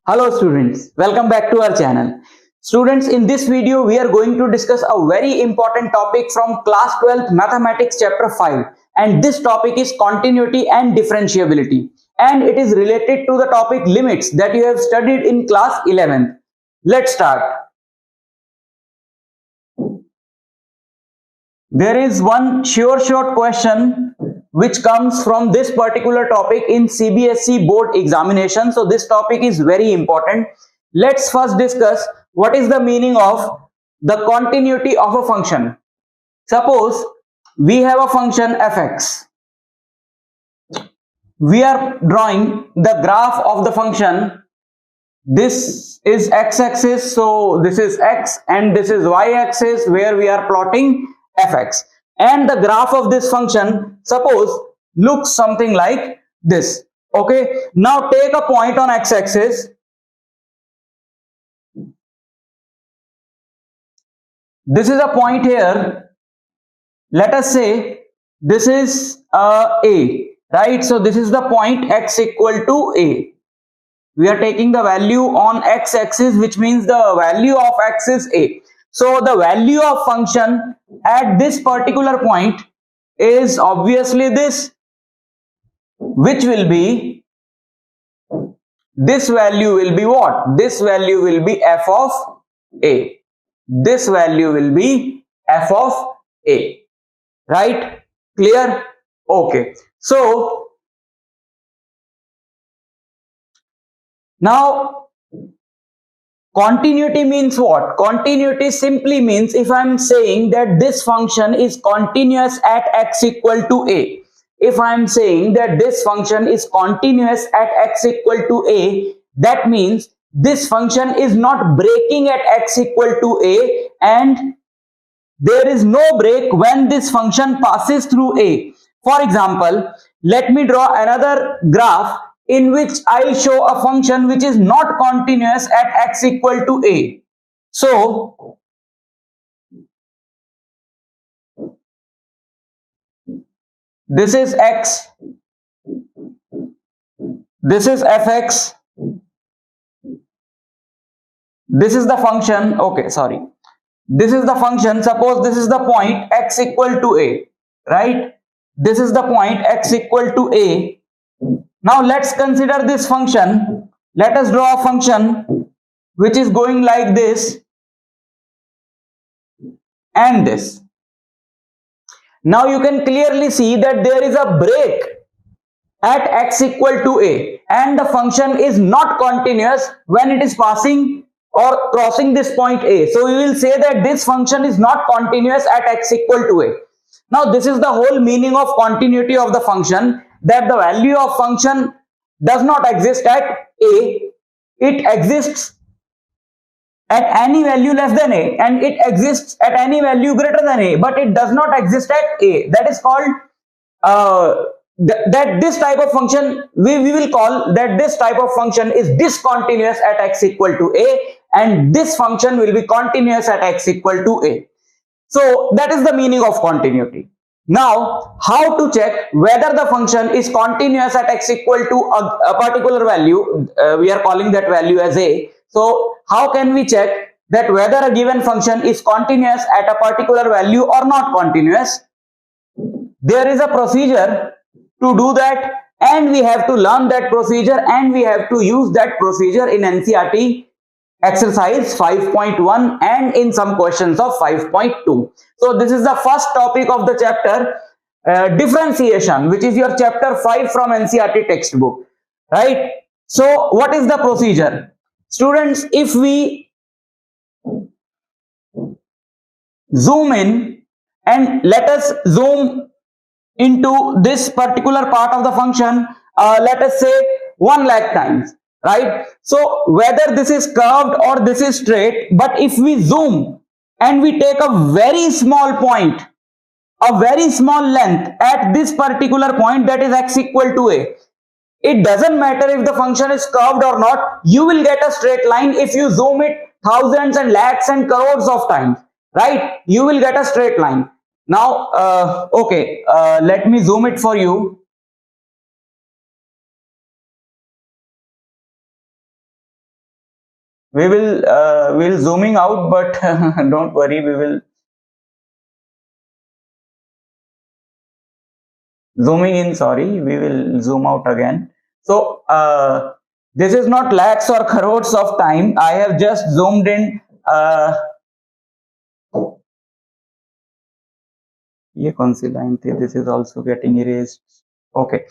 Hello students, welcome back to our channel. Students, in this video we are going to discuss a very important topic from class 12th mathematics chapter 5, and this topic is continuity and differentiability, and it is related to the topic limits that you have studied in class 11th. Let's start. There is one short question which comes from this particular topic in CBSE board examination. So this topic is very important. Let's first discuss what is the meaning of the continuity of a function. Suppose we have a function fx. We are drawing the graph of the function. This is x-axis, so this is x, and this is y-axis where we are plotting fx. And the graph of this function, suppose, looks something like this. Okay, now take a point on x-axis. This is a point here. Let us say this is a, right? So this is the point x equal to a. We are taking the value on x-axis, which means the value of x is a. So the value of function at this particular point is obviously this, which will be, this value will be what? This value will be f of a. This value will be f of a. Right? Clear? Okay. So now continuity means what? Continuity simply means if I am saying that this function is continuous at x equal to a. If I am saying that this function is continuous at x equal to a, that means this function is not breaking at x equal to a, and there is no break when this function passes through a. For example, let me draw another graph in which I will show a function which is not continuous at x equal to a. So this is x, this is fx, this is the function. Okay, sorry, this is the function. Suppose this is the point x equal to a, right? This is the point x equal to a. Now let's consider this function. Let us draw a function which is going like this and this. Now you can clearly see that there is a break at x equal to a, and the function is not continuous when it is passing or crossing this point a. So we will say that this function is not continuous at x equal to a. Now this is the whole meaning of continuity of the function, that the value of function does not exist at a, it exists at any value less than a, and it exists at any value greater than a, but it does not exist at a. That is called that this type of function, we will call that this type of function is discontinuous at x equal to a, and this function will be continuous at x equal to a. So that is the meaning of continuity. Now, how to check whether the function is continuous at x equal to a particular value? We are calling that value as a. So how can we check that whether a given function is continuous at a particular value or not continuous? There is a procedure to do that, and we have to learn that procedure, and we have to use that procedure in NCERT exercise 5.1 and in some questions of 5.2. So this is the first topic of the chapter, differentiation, which is your chapter 5 from NCERT textbook, right? So what is the procedure? Students, if we zoom in and let us zoom into this particular part of the function, let us say 1 lakh times, right? So whether this is curved or this is straight, but if we zoom and we take a very small point, a very small length at this particular point, that is x equal to a, it doesn't matter if the function is curved or not, you will get a straight line. If you zoom it thousands and lakhs and crores of times, right, you will get a straight line. Now let me zoom it for you. we'll zooming out, but don't worry, we will zooming in, sorry, we will zoom out again. So this is not lakhs or crores of time. I have just zoomed in. ये कौन सी line थी? This is also getting erased. Okay,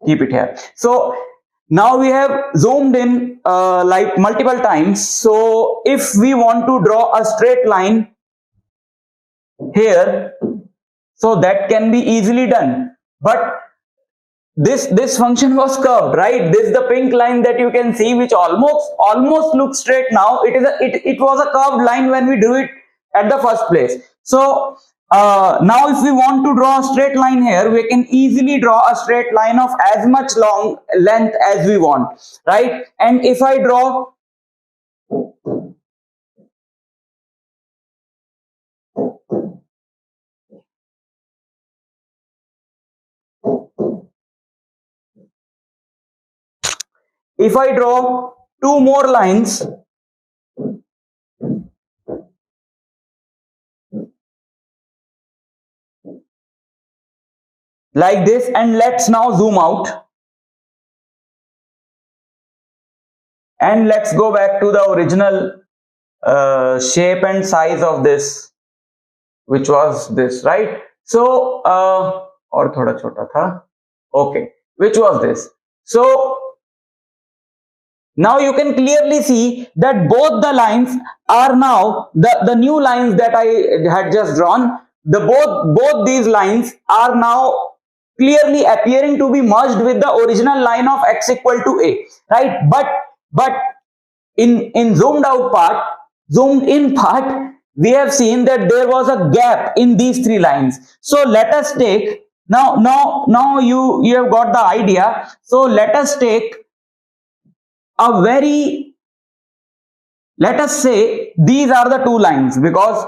keep it here. So now we have zoomed in like multiple times. So if we want to draw a straight line here, so that can be easily done. But this function was curved, right? This is the pink line that you can see, which almost looks straight now. It was a curved line when we drew it at the first place. So now if we want to draw a straight line here, we can easily draw a straight line of as much long length as we want, right? And if I draw two more lines like this, and let's now zoom out and let's go back to the original shape and size of this, which was this, right? So और थोड़ा छोटा था, okay, which was this. So now you can clearly see that both the lines are now the new lines that I had just drawn. Both these lines are now clearly appearing to be merged with the original line of x equal to a, right? But in zoomed in part, we have seen that there was a gap in these three lines. So let us take now you have got the idea. So let us take let us say these are the two lines, because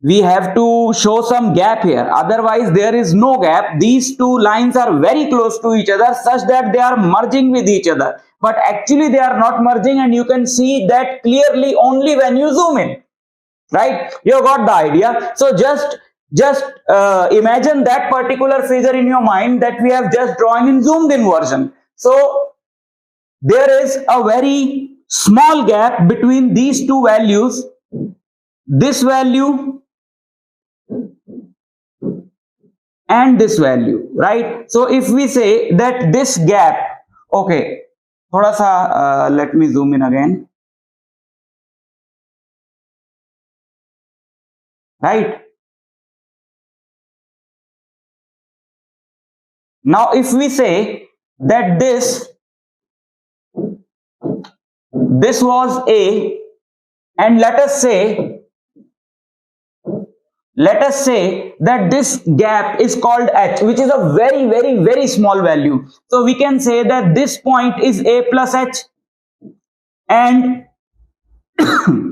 we have to show some gap here, otherwise there is no gap. These two lines are very close to each other such that they are merging with each other, but actually they are not merging, and you can see that clearly only when you zoom in, right? You got the idea. So just imagine that particular figure in your mind that we have just drawn in zoomed in version. So there is a very small gap between these two values, this value and this value, right? So if we say that this gap, okay, thoda sa let me zoom in again, right? Now if we say that this was A, and let us say that this gap is called h, which is a very small value. So we can say that this point is a plus h and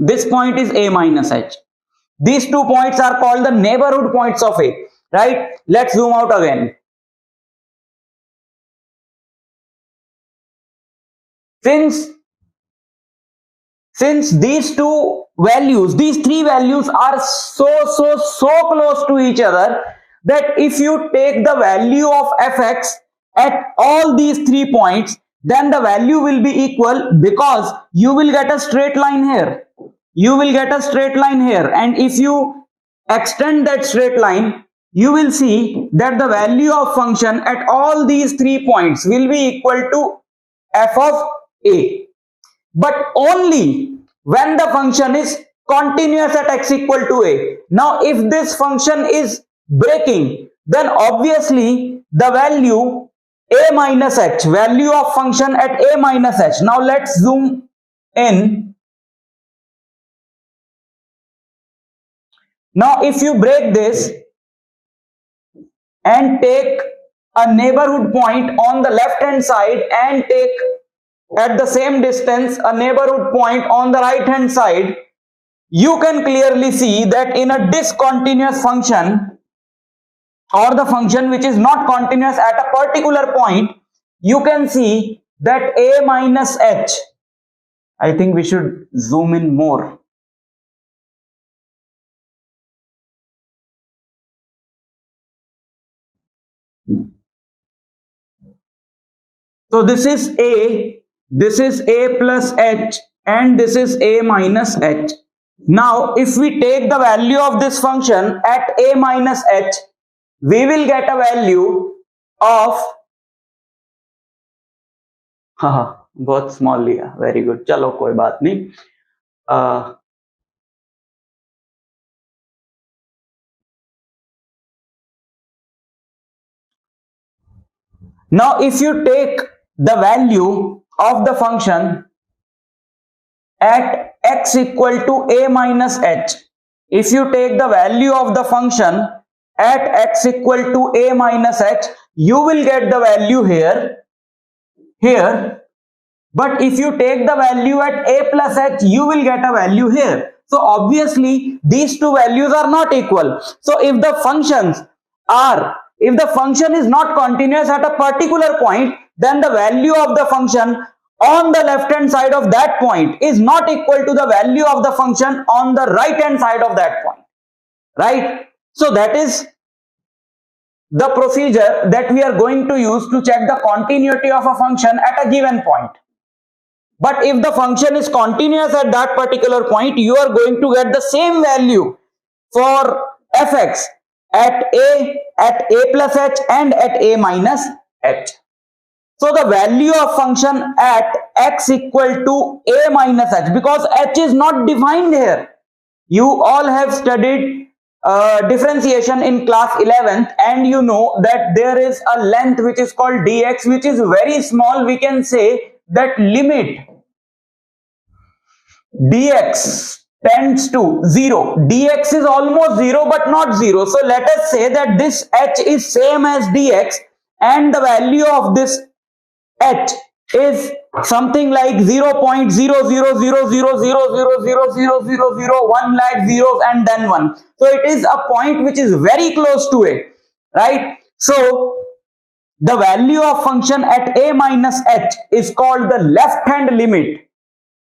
this point is a minus h. These 2 points are called the neighborhood points of A, right? Let's zoom out again. Since these two values, these three values are so close to each other that if you take the value of fx at all these 3 points, then the value will be equal, because you will get a straight line here. And if you extend that straight line, you will see that the value of function at all these 3 points will be equal to f of a, but only when the function is continuous at x equal to a. Now if this function is breaking, then obviously the value a minus h, value of function at a minus h. Now let's zoom in. Now if you break this and take a neighborhood point on the left hand side and take at the same distance a neighborhood point on the right hand side, you can clearly see that in a discontinuous function, or the function which is not continuous at a particular point, you can see that a minus h I think we should zoom in more. So this is A plus H, and this is A minus H. Now if we take the value of this function at A minus H, we will get a value of हाँ बहुत small लिया, very good, चलो कोई बात नहीं. Now if you take the value of the function at x equal to A minus H, if you take the value of the function at x equal to A minus H, you will get the value here. But if you take the value at A plus H, you will get a value here. So obviously these two values are not equal. So if the function is not continuous at a particular point, then the value of the function on the left hand side of that point is not equal to the value of the function on the right hand side of that point, right? So that is the procedure that we are going to use to check the continuity of a function at a given point. But if the function is continuous at that particular point, you are going to get the same value for fx at A plus H and at A minus H. So the value of function at x equal to A minus H, because H is not defined here. You all have studied differentiation in class 11th, and you know that there is a length which is called dx, which is very small. We can say that limit dx tends to 0. Dx is almost 0 but not 0. So let us say that this h is same as dx, and the value of this h is something like 0.000000000001 lakh zeros and then 1. So it is a point which is very close to a, right? So the value of function at A minus H is called the left hand limit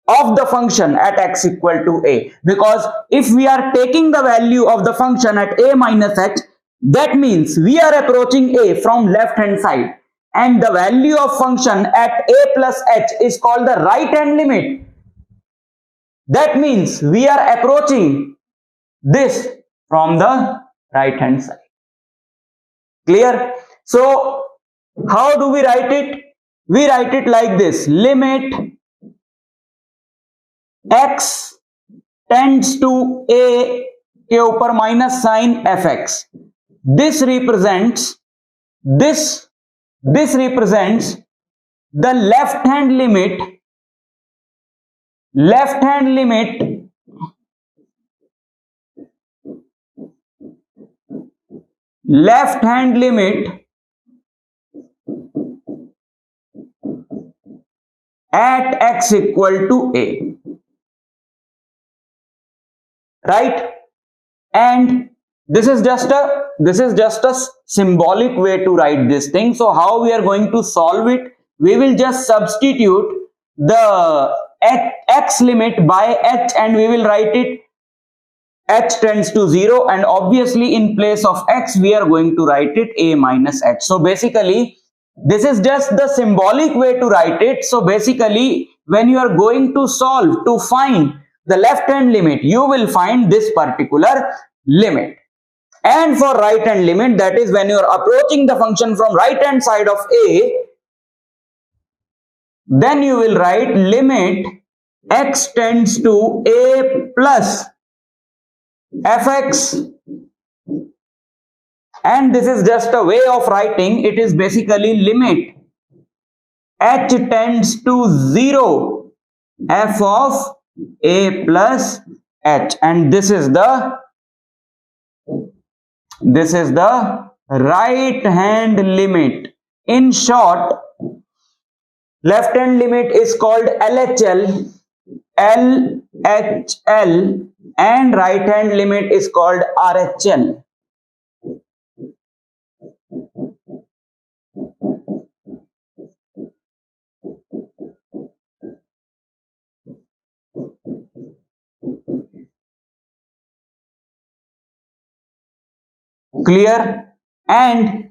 of the function at x equal to A, because if we are taking the value of the function at A minus H, that means we are approaching A from left hand side, and the value of function at A plus H is called the right hand limit. That means we are approaching this from the right hand side. Clear? So how do we write it? We write it like this: limit x tends to A के ऊपर minus sign fx. This represents the left hand limit at x equal to A, right? And this is just a symbolic way to write this thing. So how we are going to solve it? We will just substitute the x limit by h, and we will write it h tends to 0, and obviously in place of x we are going to write it A minus H. So basically this is just the symbolic way to write it. So basically when you are going to solve to find the left hand limit, you will find this particular limit. And for right hand limit, that is when you are approaching the function from right hand side of A, then you will write limit x tends to A plus fx, and this is just a way of writing. It is basically limit h tends to 0 f of A plus h, and this is the right hand limit. In short, left hand limit is called LHL, and right hand limit is called RHL. Clear? And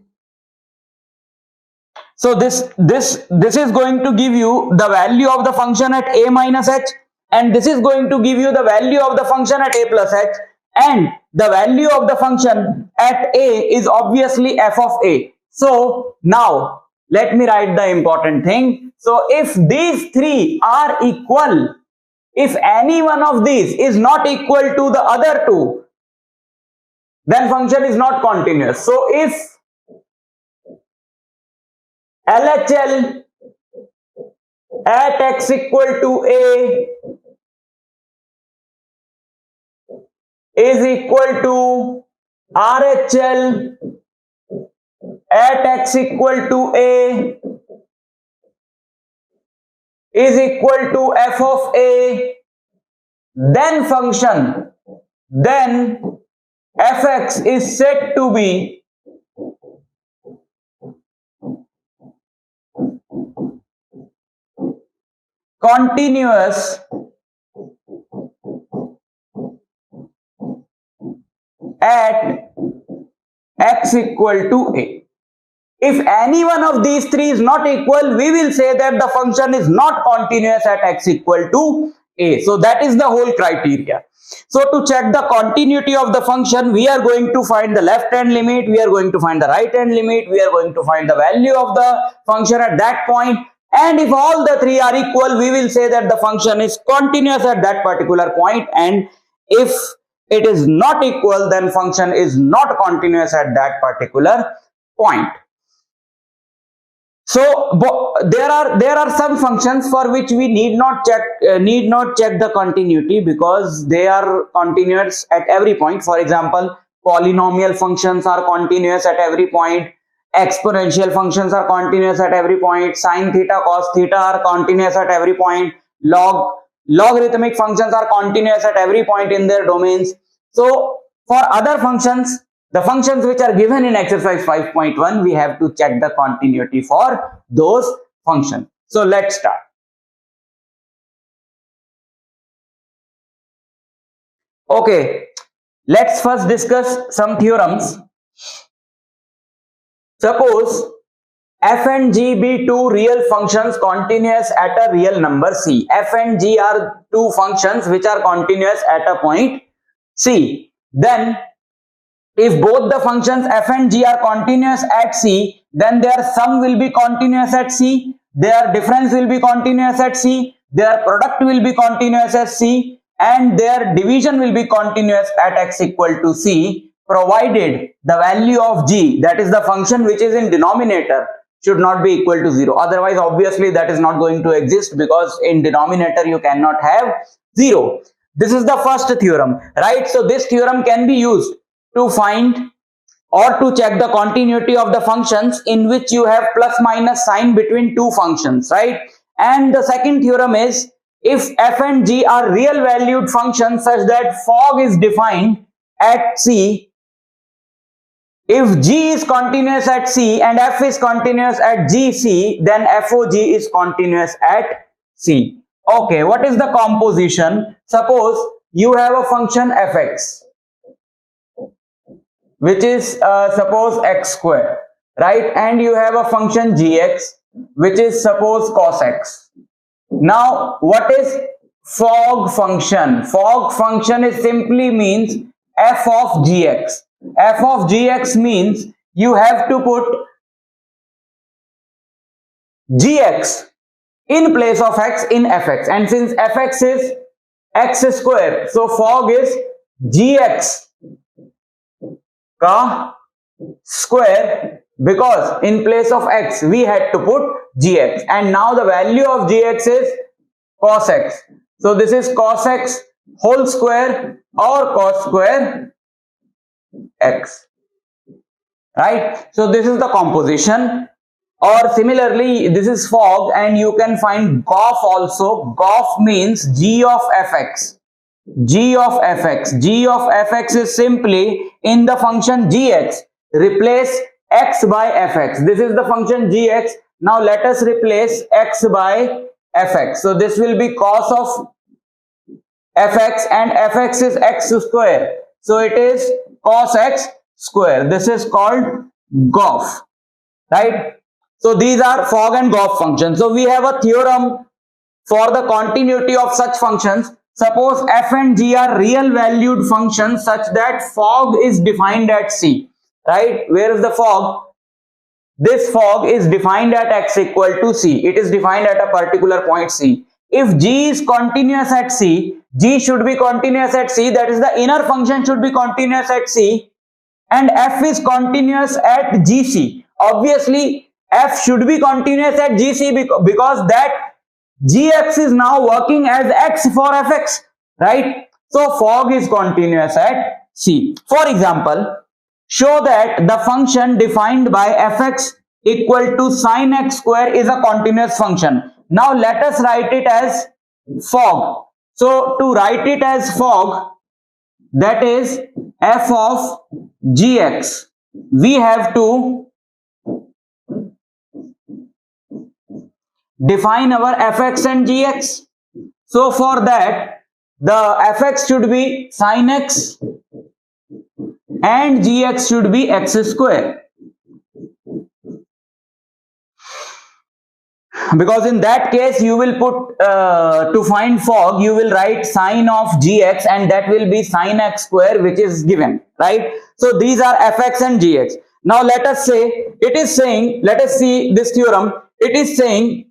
so this is going to give you the value of the function at a minus h, and this is going to give you the value of the function at a plus h, and the value of the function at a is obviously f of a. So now let me write the important thing. So if these three are equal, if any one of these is not equal to the other two, then function is not continuous. So if LHL at x equal to a is equal to RHL at x equal to a is equal to f of a, then function, then fx is said to be continuous at x equal to a. If any one of these three is not equal, we will say that the function is not continuous at x equal to a. So that is the whole criteria. So to check the continuity of the function, we are going to find the left hand limit, we are going to find the right hand limit, we are going to find the value of the function at that point, and if all the three are equal, we will say that the function is continuous at that particular point, and if it is not equal, then function is not continuous at that particular point. So there are some functions for which we need not check the continuity, because they are continuous at every point. For example, polynomial functions are continuous at every point, exponential functions are continuous at every point, sine theta, cos theta are continuous at every point, logarithmic functions are continuous at every point in their domains. So for other functions, the functions which are given in exercise 5.1, we have to check the continuity for those functions. So let's start. Okay, let's first discuss some theorems. Suppose f and g be two real functions continuous at a real number c. F and g are two functions which are continuous at a point c. Then if both the functions f and g are continuous at c, then their sum will be continuous at c, their difference will be continuous at c, their product will be continuous at c, and their division will be continuous at x equal to c, provided the value of g, that is the function which is in denominator, should not be equal to 0. Otherwise, obviously, that is not going to exist, because in denominator you cannot have 0. This is the first theorem, right? So this theorem can be used to find or to check the continuity of the functions in which you have plus minus sign between two functions, right? And the second theorem is, if f and g are real valued functions such that fog is defined at c, if g is continuous at c and f is continuous at gc, then fog is continuous at c. Okay, what is the composition? Suppose you have a function fx, which is suppose x square, right? And you have a function gx, which is suppose cos x. Now, what is fog function? Fog function is simply means f of gx. F of gx means you have to put gx in place of x in fx, and since fx is x square, so fog is gx ka square, because in place of x we had to put gx, and now the value of gx is cos x. So this is cos x whole square or cos square x, right? So this is the composition. Or similarly, this is fog, and you can find gof also. Gof means g of fx. G of fx. G of fx is simply in the function gx, replace x by fx. This is the function gx. Now let us replace x by fx. So this will be cos of fx, and fx is x square. So it is cos x square. This is called Goff, right? So these are Fogg and Goff functions. So we have a theorem for the continuity of such functions. Suppose f and g are real valued functions such that Fogg is defined at c, right? Where is the Fogg? This Fogg is defined at x equal to c. It is defined at a particular point c. If g is continuous at c, g should be continuous at c, that is the inner function should be continuous at c, and f is continuous at gc. Obviously f should be continuous at gc because that gx is now working as x for fx, right? So Fogg is continuous at c. For example, show that the function defined by fx equal to sine x square is a continuous function. Now let us write it as Fogg. So to write it as Fogg, that is f of gx, we have to define our fx and gx. So for that, the fx should be sine x and gx should be x square, because in that case you will put to find Fogg you will write sine of gx and that will be sine x square, which is given, right? So these are fx and gx. Now let us say, it is saying, let us see this theorem. It is saying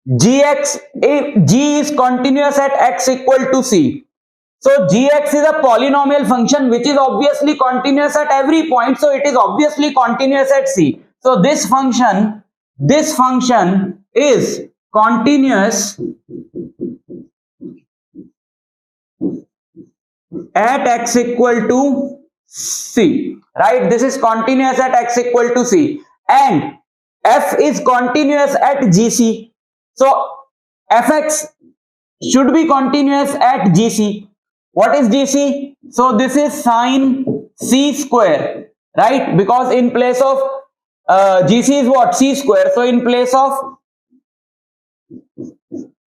gx, if g is continuous at x equal to c, so gx is a polynomial function which is obviously continuous at every point, so it is obviously continuous at c. So this function is continuous at x equal to c, right? This is continuous at x equal to c, and f is continuous at gc. So fx should be continuous at gc. What is gc? So this is sine c square, right? Because in place of gc is what? C square. So in place of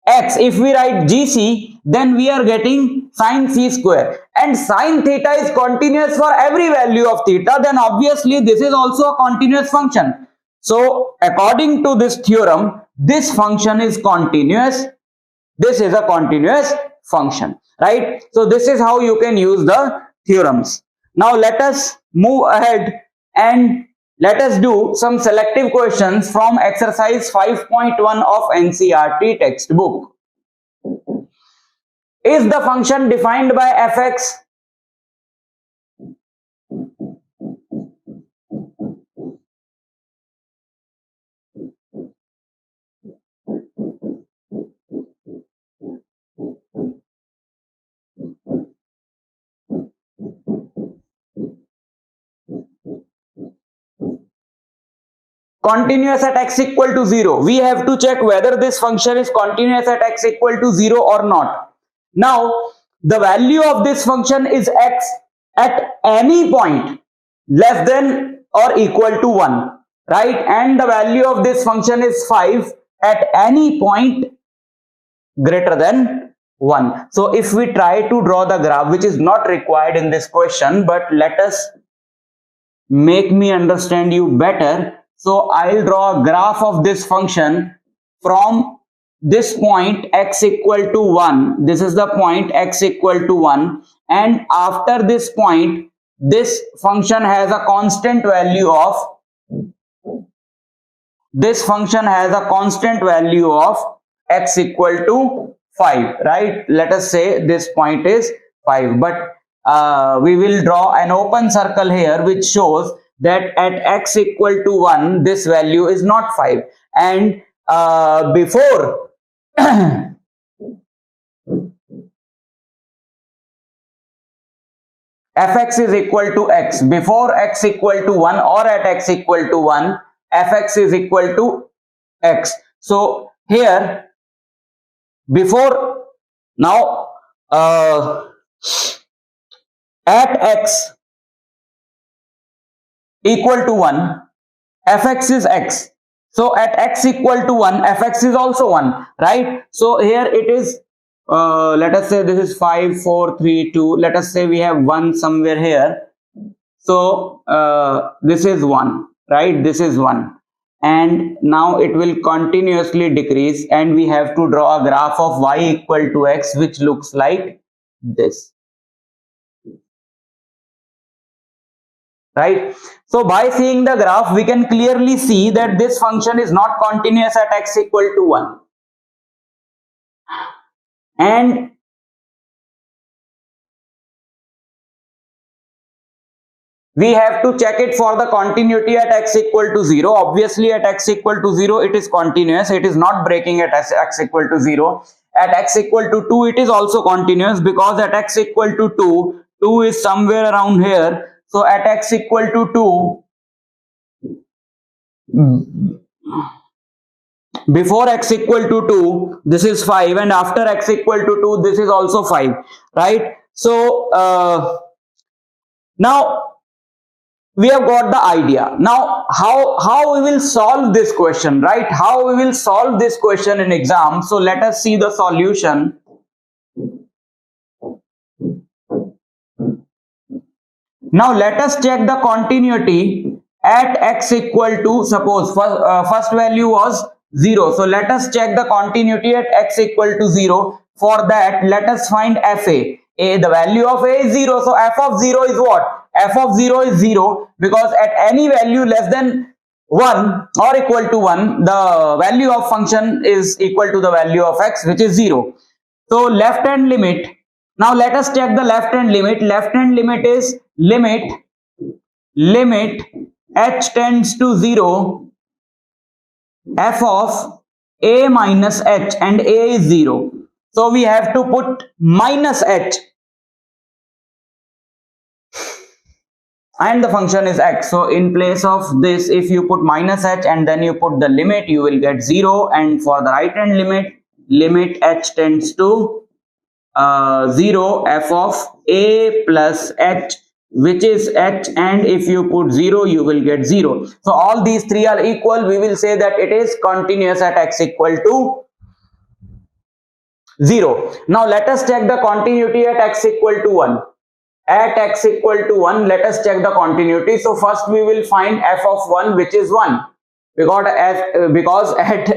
x, if we write gc, then we are getting sine c square, and sine theta is continuous for every value of theta, then obviously this is also a continuous function. So according to this theorem, this function is continuous. This is a continuous function, right? So this is how you can use the theorems. Now let us move ahead and let us do some selective questions from exercise 5.1 of NCERT textbook. Is the function defined by fx continuous at x equal to 0? We have to check whether this function is continuous at x equal to 0 or not. Now the value of this function is x at any point less than or equal to 1, right? And the value of this function is 5 at any point greater than 1. So if we try to draw the graph, which is not required in this question, but let us make me understand you better. So I'll draw a graph of this function from this point x equal to 1. This is the point x equal to 1, and after this point this function has a constant value of x equal to 5, right? Let us say this point is 5, but we will draw an open circle here which shows that at x equal to 1 this value is not 5, and before fx is equal to x, before x equal to 1 or at x equal to 1, fx is equal to x. So here before, now at x equal to 1 fx is x, so at x equal to 1 fx is also 1, right? So here it is let us say this is 5 4 3 2. Let us say we have 1 somewhere here. So this is 1, right? This is 1, and now it will continuously decrease, and we have to draw a graph of y equal to x, which looks like this, right? So by seeing the graph, we can clearly see that this function is not continuous at x equal to 1, and we have to check it for the continuity at x equal to 0. Obviously at x equal to 0 it is continuous, it is not breaking at x equal to 0. At x equal to 2 it is also continuous, because at x equal to 2 is somewhere around here. So at x equal to 2, before x equal to 2 this is 5, and after x equal to 2 this is also 5, right? So now we have got the idea. Now how we will solve this question, right? How we will solve this question in exam. So let us see the solution. Now let us check the continuity at x equal to, suppose first value was 0. So let us check the continuity at x equal to 0. For that, let us find fa. The value of a is 0. So f of 0 is what? F of 0 is 0, because at any value less than 1 or equal to 1, the value of function is equal to the value of x, which is 0. So left hand limit. Now let us check the left hand limit. Left hand limit is limit h tends to 0 f of a minus h, and a is 0. So we have to put minus h, and the function is x. So in place of this, if you put minus h and then you put the limit, you will get 0. And for the right hand limit h tends to 0 f of a plus h, which is h, and if you put 0 you will get 0. So all these three are equal. We will say that it is continuous at x equal to 0. Now let us check the continuity at x equal to 1. At x equal to 1, let us check the continuity. So first we will find f of 1, which is 1, because at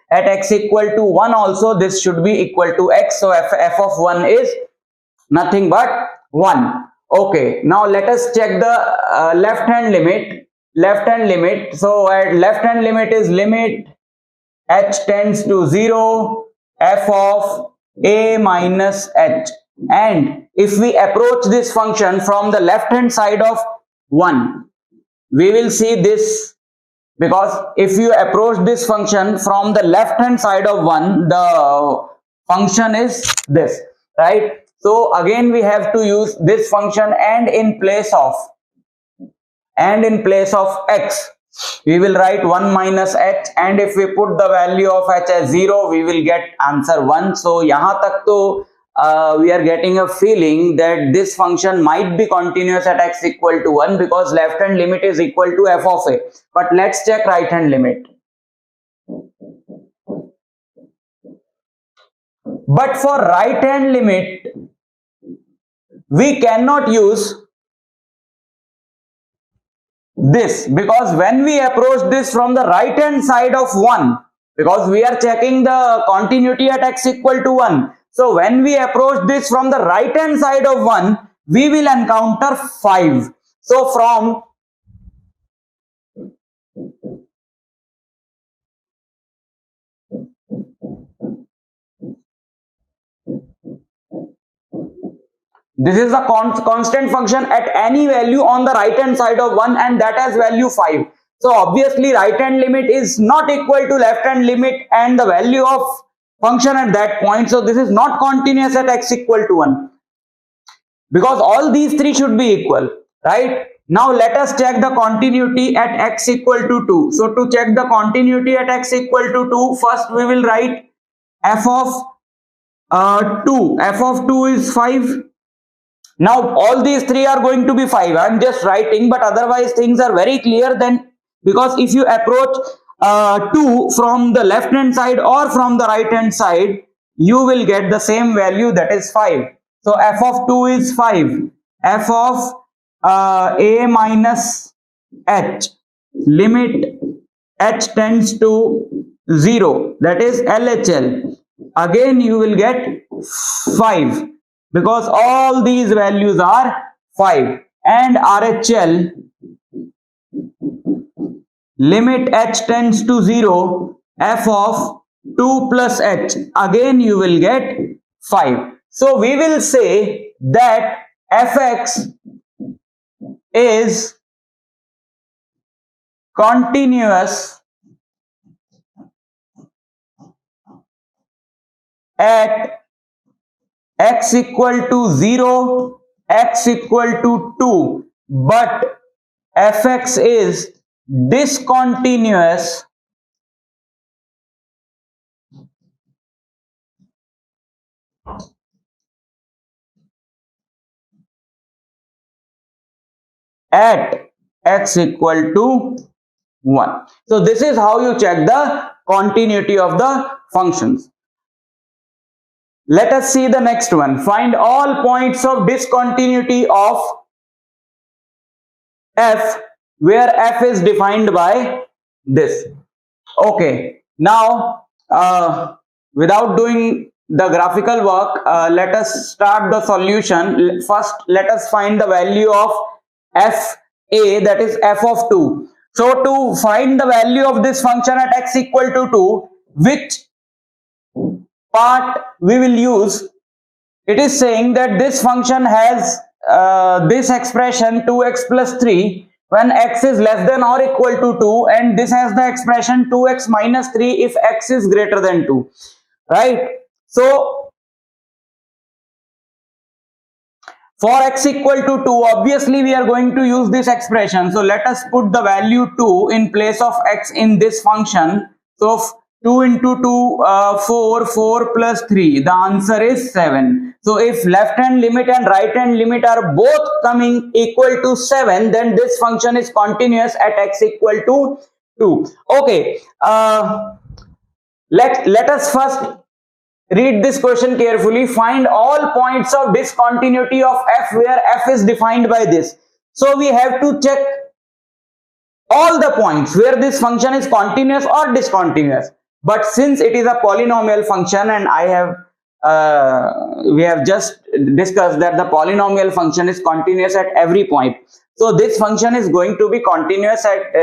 x equal to 1 also this should be equal to x. So f of 1 is nothing but 1. Okay, now let us check the left hand limit. So at left hand limit is limit h tends to 0 f of a minus h, and if we approach this function from the left hand side of 1, we will see this, because if you approach this function from the left hand side of 1, the function is this, right? So again we have to use this function, and in place of x we will write 1 minus h, and if we put the value of h as 0, we will get answer 1. So yahan tak to we are getting a feeling that this function might be continuous at x equal to 1, because left hand limit is equal to f of a. But let's check right hand limit. But for right hand limit, we cannot use this, because when we approach this from the right hand side of 1, because we are checking the continuity at x equal to 1, so when we approach this from the right hand side of 1, we will encounter 5. So from this is a constant function at any value on the right hand side of 1, and that has value 5. So obviously right hand limit is not equal to left hand limit and the value of function at that point. So this is not continuous at x equal to 1, because all these three should be equal, right? Now let us check the continuity at x equal to 2. So to check the continuity at x equal to 2, first we will write f of 2. F of 2 is 5. Now all these three are going to be 5. I am just writing, but otherwise things are very clear then, because if you approach 2 from the left hand side or from the right hand side, you will get the same value, that is 5. So f of 2 is 5. F of a minus h, limit h tends to 0, that is LHL. Again you will get 5 because all these values are 5. And RHL, limit h tends to 0, f of 2 plus h, again you will get 5. So we will say that fx is continuous at x equal to 0, x equal to 2, but fx is discontinuous at x equal to 1. So this is how you check the continuity of the functions. Let us see the next one. Find all points of discontinuity of f where f is defined by this. Okay, now without doing the graphical work, let us start the solution. First, let us find the value of f a, that is f of 2. So to find the value of this function at x equal to 2, which part we will use? It is saying that this function has this expression 2x plus 3 when x is less than or equal to 2, and this has the expression 2x minus 3 if x is greater than 2, right? So for x equal to 2, obviously we are going to use this expression. So let us put the value 2 in place of x in this function. So 2 into 2, 4, 4 plus 3, the answer is 7. So if left hand limit and right hand limit are both coming equal to 7, then this function is continuous at x equal to 2. Okay, let us first read this question carefully. Find all points of discontinuity of f where f is defined by this. So we have to check all the points where this function is continuous or discontinuous. But since it is a polynomial function, and we have just discussed that the polynomial function is continuous at every point. So this function is going to be continuous at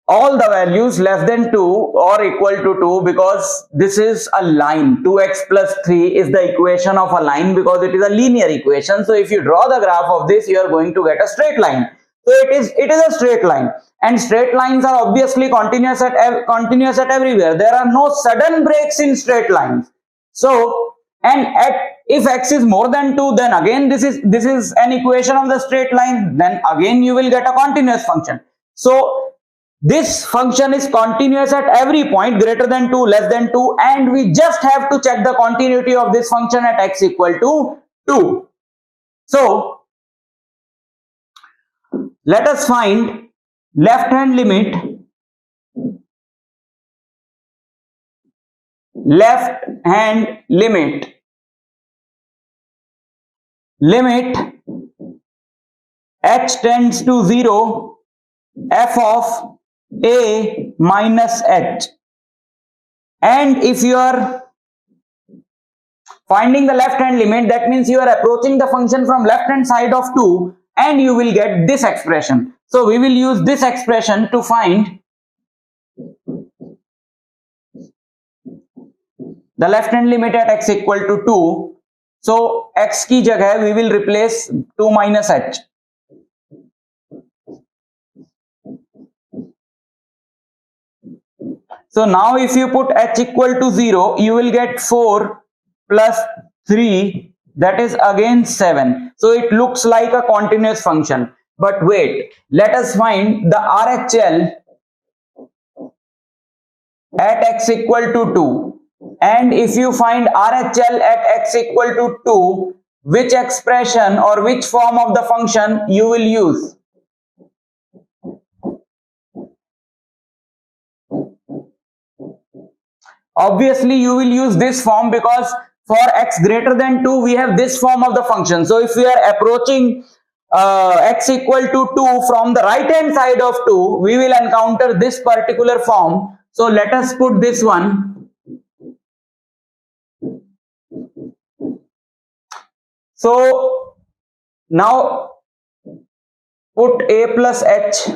all the values less than 2 or equal to 2, because this is a line. 2x plus 3 is the equation of a line because it is a linear equation. So if you draw the graph of this, you are going to get a straight line. So it is a straight line, and straight lines are obviously continuous at everywhere. There are no sudden breaks in straight lines. So if x is more than 2, then again this is an equation of the straight line. Then again you will get a continuous function. So this function is continuous at every point greater than 2, less than 2, and we just have to check the continuity of this function at x equal to 2. So let us find left hand limit limit h tends to 0, f of a minus h. And if you are finding the left hand limit, that means you are approaching the function from left hand side of 2, and you will get this expression. So we will use this expression to find the left hand limit at x equal to 2. So x की जगह we will replace 2 minus h. So now if you put h equal to 0, you will get 4 plus 3, that is again 7. So it looks like a continuous function. But wait, let us find the RHL at x equal to 2. And if you find RHL at x equal to 2, which expression or which form of the function you will use? obviously you will use this form, because for x greater than 2 we have this form of the function. So if we are approaching x equal to 2 from the right hand side of 2, we will encounter this particular form. So let us put this one. So now put a plus h.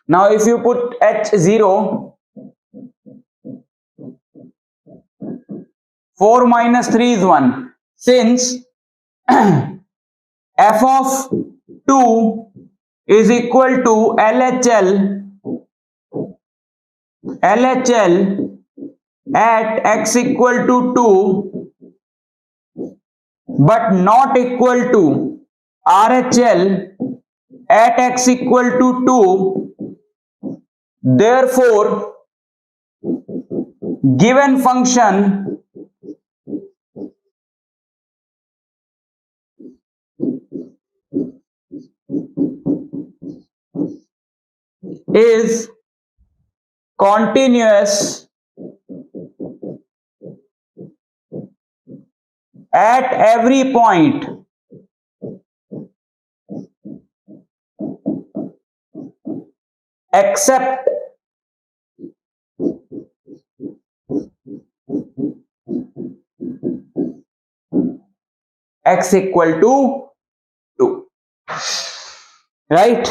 Now if you put h0, 4 minus 3 is 1. Since f of 2 is equal to LHL at x equal to 2 but not equal to RHL at x equal to 2, therefore given function is continuous at every point except x equal to 2. Right?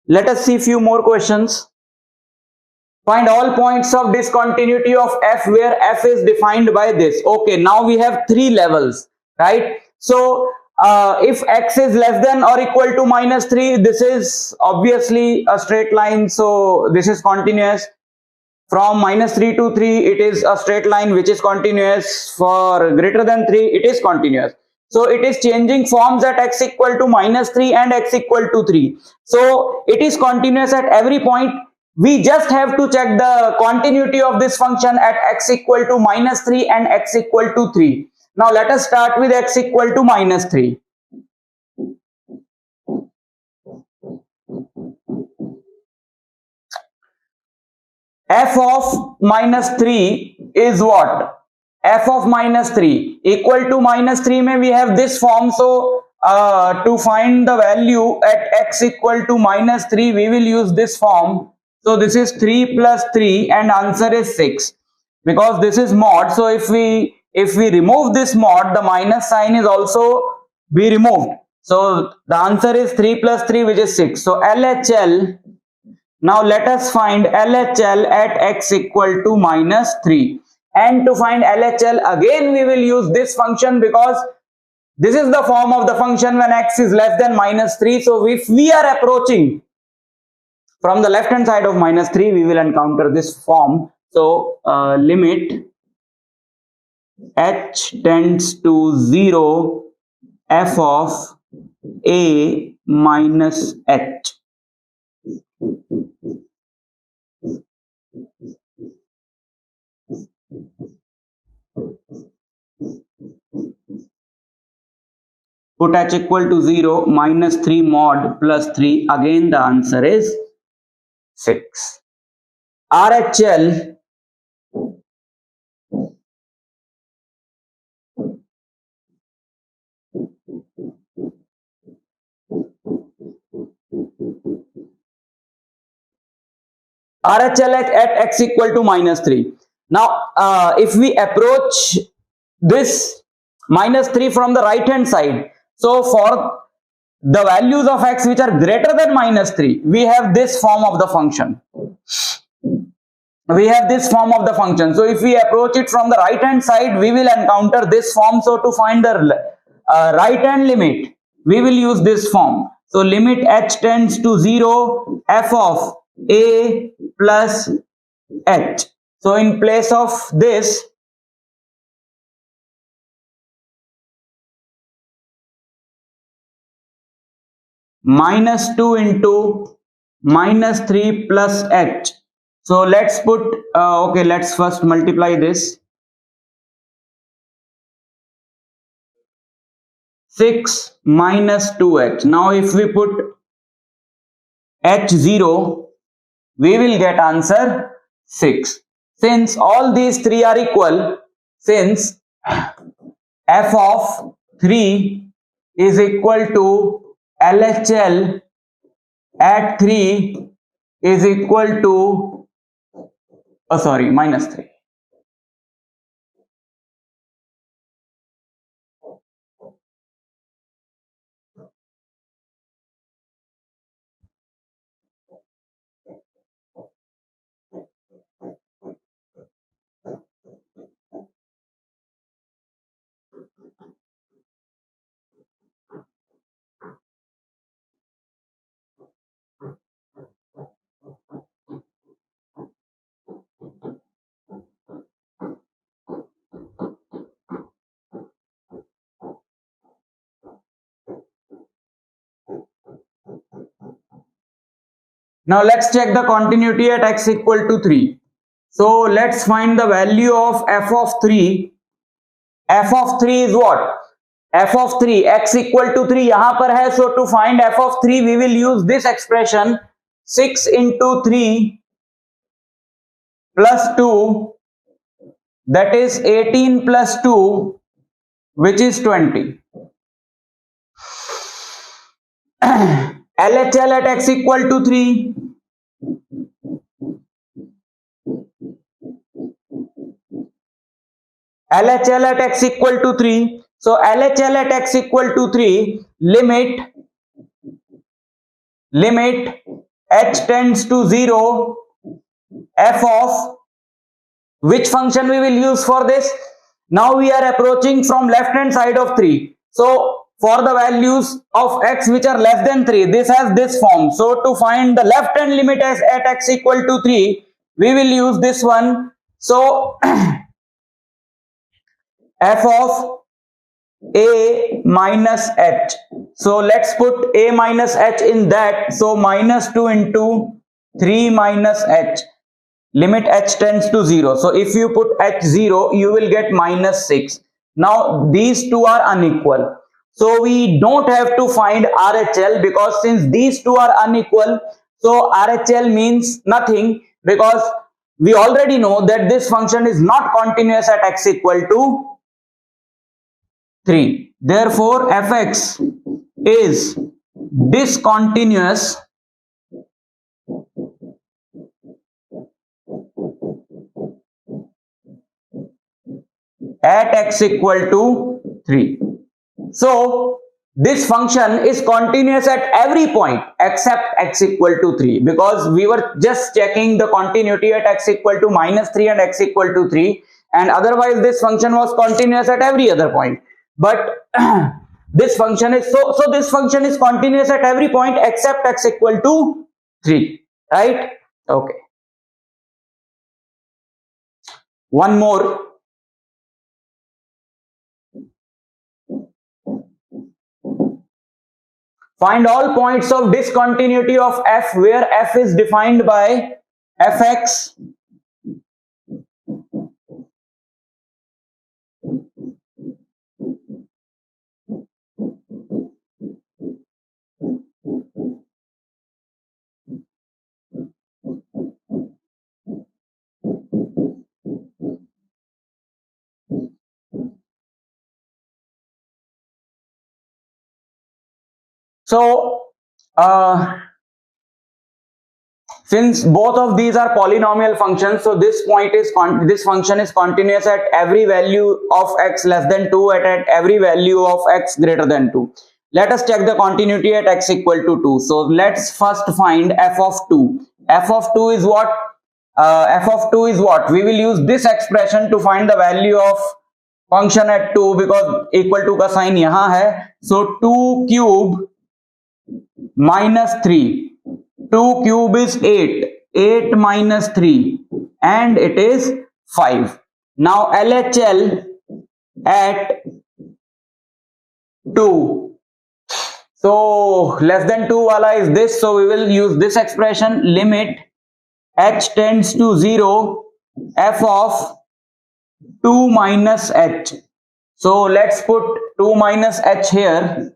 Let us see few more questions. Find all points of discontinuity of f where f is defined by this. Okay, now we have 3 levels, right? So if x is less than or equal to minus 3, this is obviously a straight line, so this is continuous. From minus 3 to 3, it is a straight line which is continuous. For greater than 3, it is continuous. So it is changing forms at x equal to minus 3 and x equal to 3. So it is continuous at every point. We just have to check the continuity of this function at x equal to minus 3 and x equal to 3. Now let us start with x equal to minus 3. F of minus 3 is what? F of minus 3 equal to minus 3 mein we have this form. So to find the value at x equal to minus 3, we will use this form. So this is 3 plus 3 and answer is 6, because this is mod. So if we remove this mod, the minus sign is also be removed. So the answer is 3 plus 3, which is 6. So LHL. Now let us find LHL at x equal to minus 3. And to find LHL, again we will use this function, because this is the form of the function when x is less than minus 3. So if we are approaching from the left hand side of minus 3, we will encounter this form. So limit h tends to 0 f of a minus h. Put h equal to 0, minus 3 mod plus 3. Again the answer is 6. RHL at x equal to minus 3. Now if we approach this minus 3 from the right hand side, so for the values of x which are greater than minus 3, we have this form of the function. So if we approach it from the right hand side, we will encounter this form. So to find the right hand limit, we will use this form. So limit h tends to 0 f of a plus h. So in place of this, minus 2 into minus 3 plus h. So let's put okay, let's first multiply this. 6 minus 2h. Now if we put h0, we will get answer 6. Since all these three are equal, since f of 3 is equal to LHL at 3 is equal to minus 3. Now let's check the continuity at x equal to 3. So let's find the value of f of 3. f of 3 is what? f of 3, x equal to 3 यहाँ पर है. So to find f of 3 we will use this expression 6 into 3 plus 2, that is 18 plus 2, which is 20. LHL at x equal to 3. LHL at x equal to 3. So LHL at x equal to 3, limit h tends to 0, f of which function we will use for this? Now we are approaching from left hand side of 3. So for the values of x which are less than 3, this has this form. So to find the left hand limit as at x equal to 3, we will use this one. So f of a minus h. So let's put a minus h in that. So minus 2 into 3 minus h. Limit h tends to 0. So if you put h0, you will get minus 6. Now these two are unequal. So we don't have to find RHL, because since these two are unequal, so RHL means nothing, because we already know that this function is not continuous at x equal to 3. Therefore, fx is discontinuous at x equal to 3. So this function is continuous at every point except x equal to 3, because we were just checking the continuity at x equal to minus 3 and x equal to 3, and otherwise this function was continuous at every other point. But this function is this function is continuous at every point except x equal to 3, right? Okay. One more. Find all points of discontinuity of f where f is defined by fx So since both of these are polynomial functions, so this function is continuous at every value of x less than 2 and at every value of x greater than 2. Let us check the continuity at x equal to 2. So let's first find f of 2. F of 2 is what? We will use this expression to find the value of function at 2, because equal to का sign यहाँ है. So 2 cube minus 3. 2 cube is 8. 8 minus 3. And it is 5. Now LHL at 2. So less than 2 wala is this. So we will use this expression, limit h tends to 0, f of 2 minus h. So let's put 2 minus h here.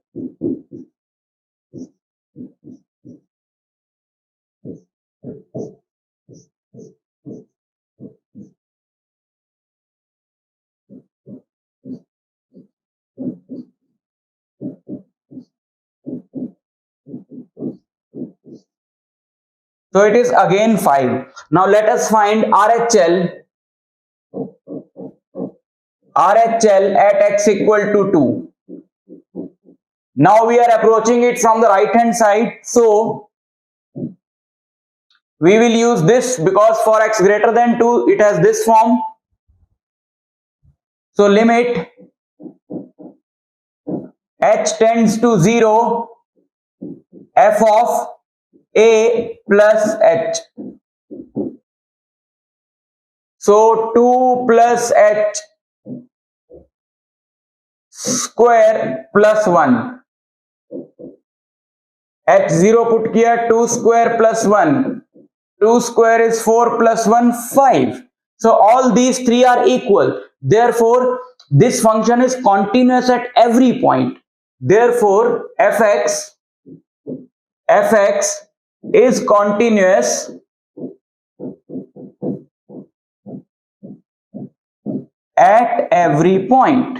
So it is again 5. Now let us find RHL at x equal to 2. Now we are approaching it from the right hand side. So we will use this because for x greater than 2 it has this form. So limit h tends to 0, f of a plus h. So 2 plus h square plus 1. h0 put किया, 2 square plus 1. 2 square is 4 plus 1, 5. So all these three are equal. Therefore, this function is continuous at every point. Therefore, fx is continuous at every point.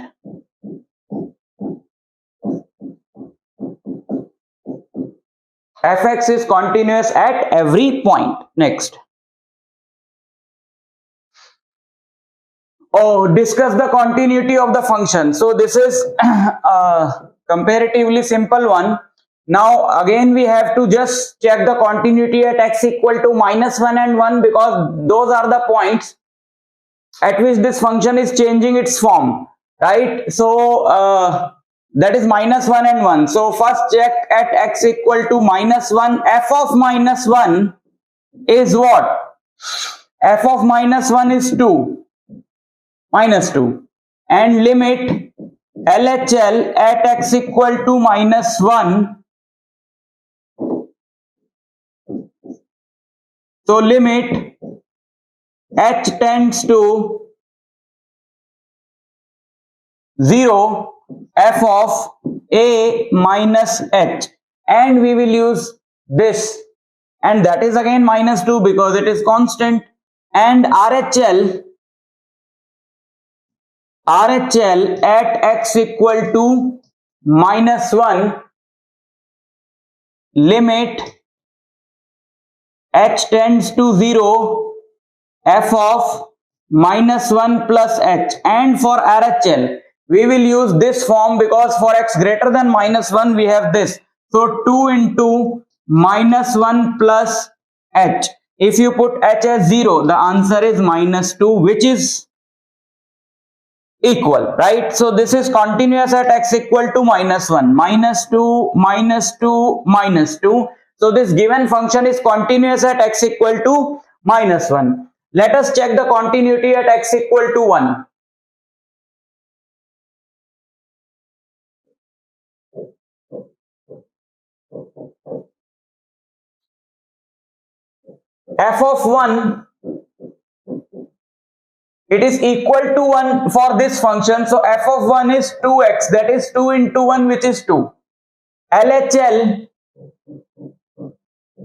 Fx is continuous at every point. Next. Discuss the continuity of the function. So this is a comparatively simple one. Now again we have to just check the continuity at x equal to -1 and 1 because those are the points at which this function is changing its form, right? So that is -1 and 1. So first check at x equal to -1. F of -1 is what? F of -1 is 2. -2. And limit LHL at x equal to -1. So limit h tends to 0, f of a minus h, and we will use this, and that is again -2 because it is constant. And RHL at x equal to -1, limit h tends to 0, f of -1 plus h. And for RHL we will use this form because for x greater than -1 we have this. So 2 into -1 plus h. If you put h as 0, the answer is -2, which is equal, right? So this is continuous at x equal to -1, -2, -2, -2. So this given function is continuous at x equal to -1. Let us check the continuity at x equal to 1. F of 1, it is equal to 1 for this function. So f of 1 is 2x, that is 2 into 1, which is 2. LHL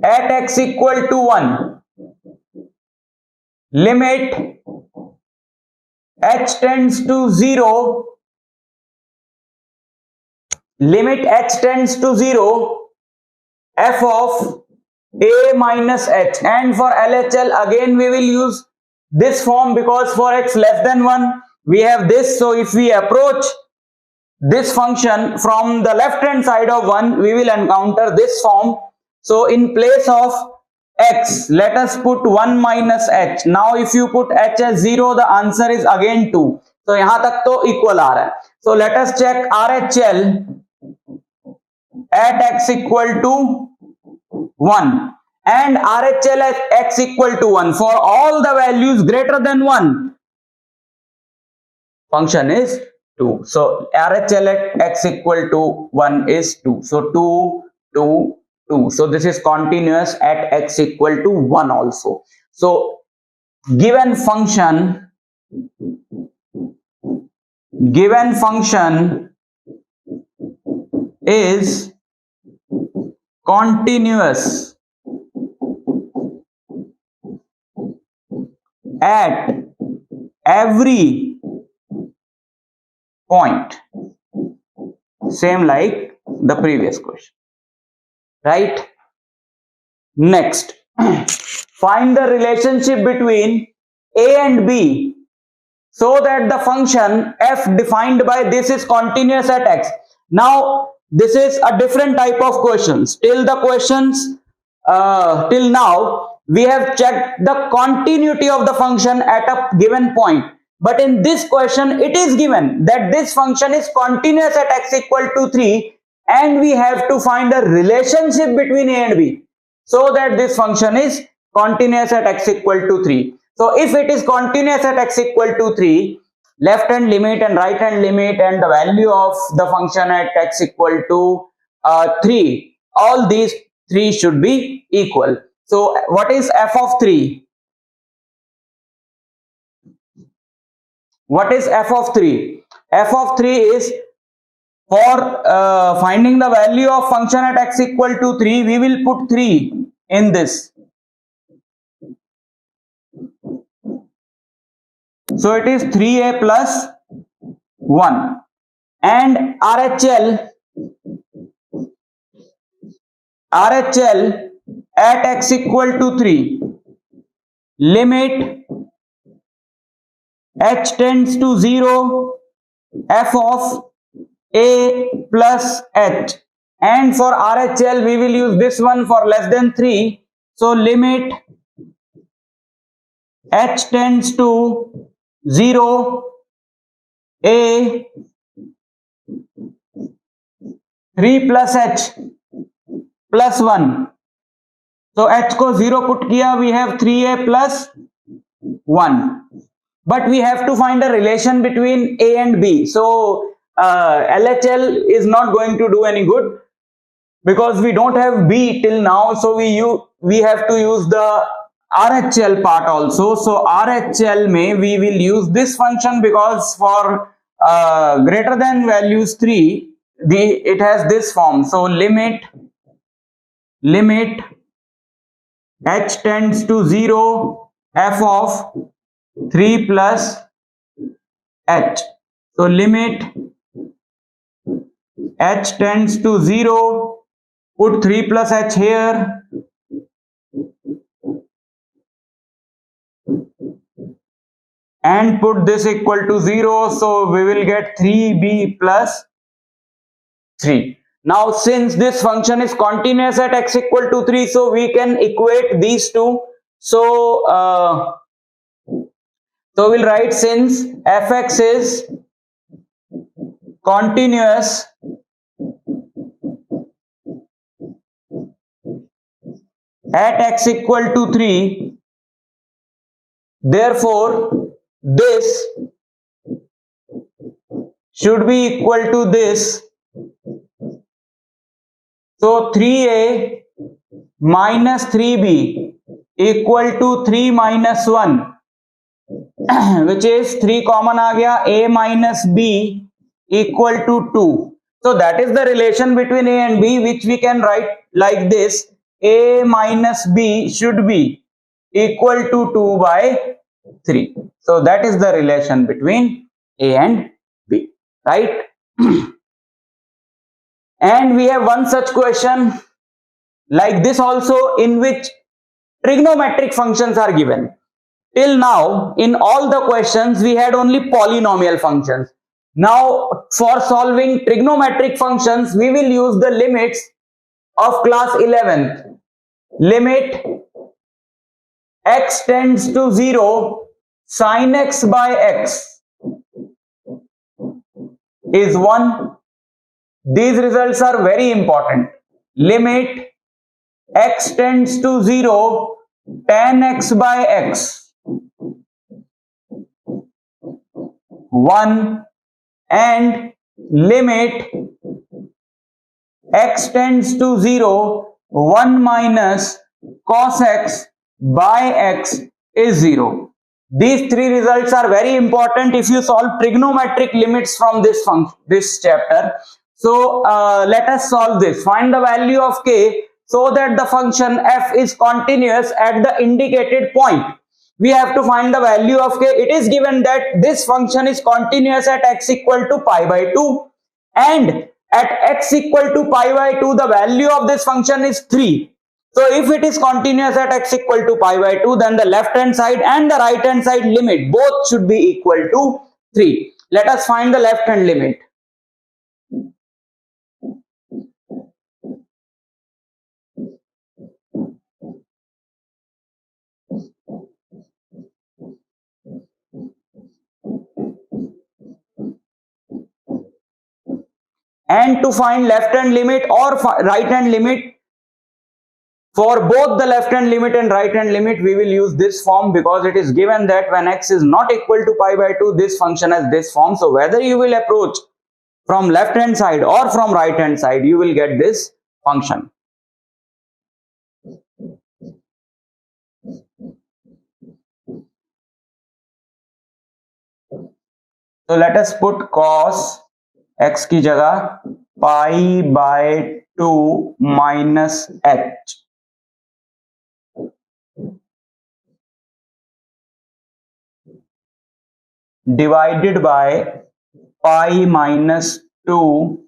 at x equal to 1, limit h tends to 0, limit h tends to 0, f of a minus h. And for LHL again we will use this form because for x less than 1 we have this. So if we approach this function from the left hand side of 1, we will encounter this form. So in place of x, let us put 1 minus h. Now if you put h as 0, the answer is again 2. So यहाँ तक तो equal आ रहा है. So let us check RHL at x equal to 1 and RHL at x equal to 1 for all the values greater than 1, function is 2. So RHL at x equal to 1 is 2. So 2, 2, 2. So this is continuous at x equal to 1 also. So given function is continuous at every point, same like the previous question, right? Next, find the relationship between a and b so that the function f defined by this is continuous at x. Now this is a different type of questions. Till the questions till now we have checked the continuity of the function at a given point, but in this question it is given that this function is continuous at x equal to 3 and we have to find a relationship between a and b so that this function is continuous at x equal to 3. So if it is continuous at x equal to 3, left hand limit and right hand limit and the value of the function at x equal to 3, all these three should be equal. So what is f of 3? What is f of 3? F of 3 is, for finding the value of function at x equal to 3, we will put 3 in this. So it is 3a plus 1, and RHL at x equal to 3, limit h tends to 0, f of a plus h, and for RHL we will use this one for less than 3. So limit h tends to 0, a 3 plus h plus 1. So h को 0 put किया, we have 3a plus 1. But we have to find a relation between a and b. So LHL is not going to do any good because we don't have b till now. So we have to use the RHL part also. So RHL में we will use this function because for greater than values 3, it has this form. So limit h tends to 0, f of 3 plus h. So limit h tends to 0, put 3 plus h here, and put this equal to 0. So we will get 3b plus 3. Now since this function is continuous at x equal to 3, so we can equate these two. So we'll write, since fx is continuous at x equal to 3, therefore this should be equal to this. So 3a minus 3b equal to 3 minus 1, which is 3 common आ गया, a minus b equal to 2. So that is the relation between a and b, which we can write like this: a minus b should be equal to 2 by 3. So that is the relation between a and b, right? And we have one such question like this also, in which trigonometric functions are given. Till now in all the questions we had only polynomial functions. Now for solving trigonometric functions we will use the limits of class 11th. Limit x tends to 0, sin x by x is 1. These results are very important. Limit x tends to 0, tan x by x 1, and limit x tends to 0, 1 minus cos x by x is 0. These three results are very important if you solve trigonometric limits from this chapter. So let us solve this. Find the value of k so that the function f is continuous at the indicated point. We have to find the value of k. It is given that this function is continuous at x equal to pi by 2, and at x equal to pi by 2 the value of this function is 3. So if it is continuous at x equal to pi by 2, then the left hand side and the right hand side limit both should be equal to 3. Let us find the left hand limit. And to find left hand limit or right hand limit, for both the left hand limit and right hand limit, we will use this form, because it is given that when x is not equal to pi by 2, this function has this form. So whether you will approach from left hand side or from right hand side, you will get this function. So let us put cos x की जगह pi by 2 minus h divided by pi minus 2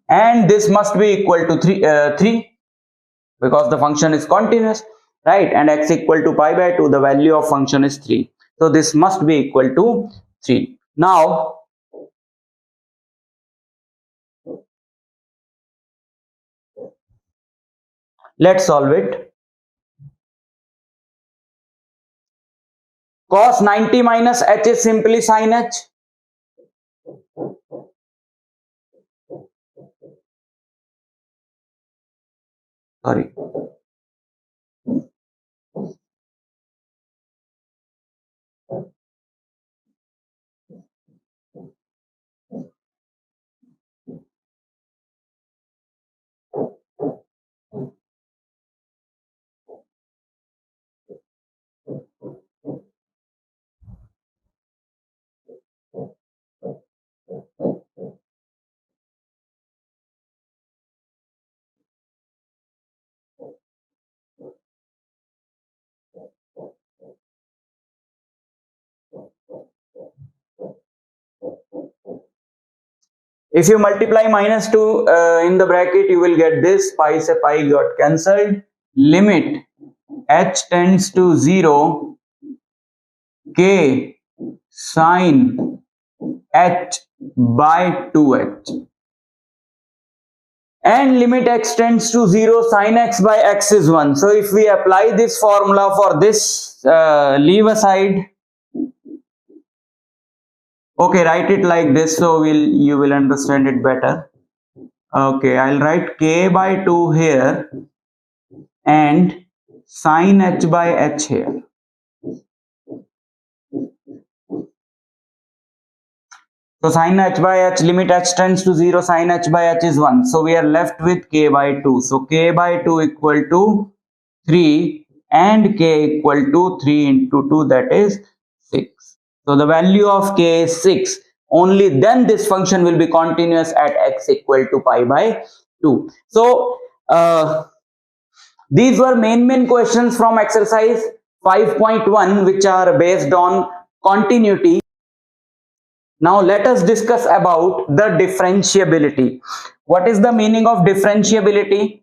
and this must be equal to 3 because the function is continuous, right? And x equal to pi by 2, the value of function is 3. So this must be equal to 3. Now let's solve it. Cos 90 minus h is simply sin h. Sorry. If you multiply minus 2 in the bracket, you will get this. Pi se pi got cancelled. Limit h tends to 0, k sin h by 2h. And limit x tends to 0, sin x by x is 1. So if we apply this formula for this, leave aside. Okay, write it like this so you will understand it better. Okay, I'll write k by 2 here and sin h by h here. So sin h by h, limit h tends to 0, sin h by h is 1. So we are left with k by 2. So k by 2 equal to 3 and k equal to 3 into 2, that is 6. So the value of k is 6. Only then this function will be continuous at x equal to pi by 2. So these were main questions from exercise 5.1, which are based on continuity. Now let us discuss about the differentiability. What is the meaning of differentiability?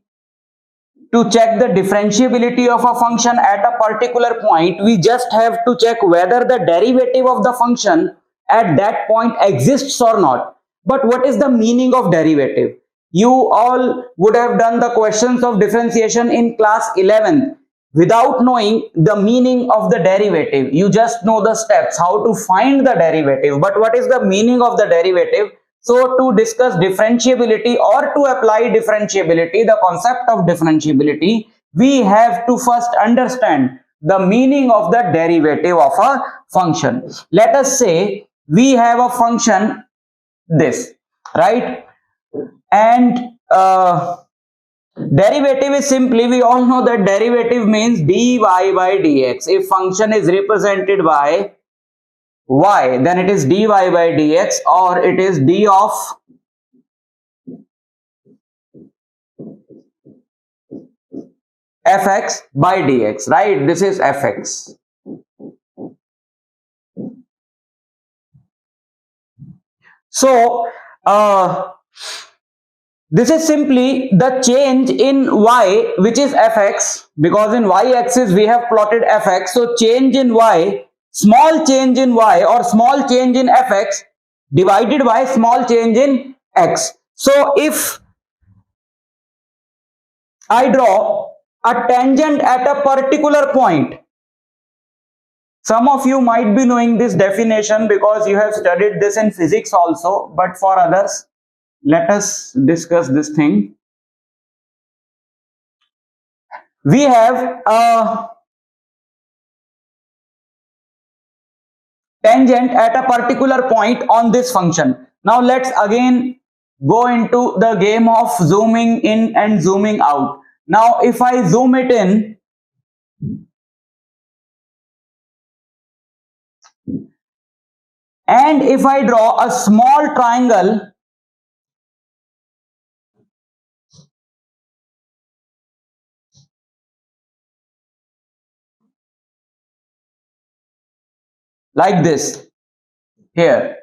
To check the differentiability of a function at a particular point, we just have to check whether the derivative of the function at that point exists or not. But what is the meaning of derivative? You all would have done the questions of differentiation in class 11 without knowing the meaning of the derivative. You just know the steps, how to find the derivative. But what is the meaning of the derivative? So to discuss differentiability or to apply differentiability, the concept of differentiability, we have to first understand the meaning of the derivative of a function. Let us say we have a function this, right? and derivative is simply, we all know that derivative means dy by dx. If function is represented by y, then it is dy by dx, or it is d of fx by dx, right? This is fx. So this is simply the change in y, which is fx, because in y-axis we have plotted fx. So change in y, small change in y or small change in fx divided by small change in x. So if I draw a tangent at a particular point, some of you might be knowing this definition because you have studied this in physics also, but for others, let us discuss this thing. We have a tangent at a particular point on this function. Now let's again go into the game of zooming in and zooming out. Now if I zoom it in, and if I draw a small triangle like this here,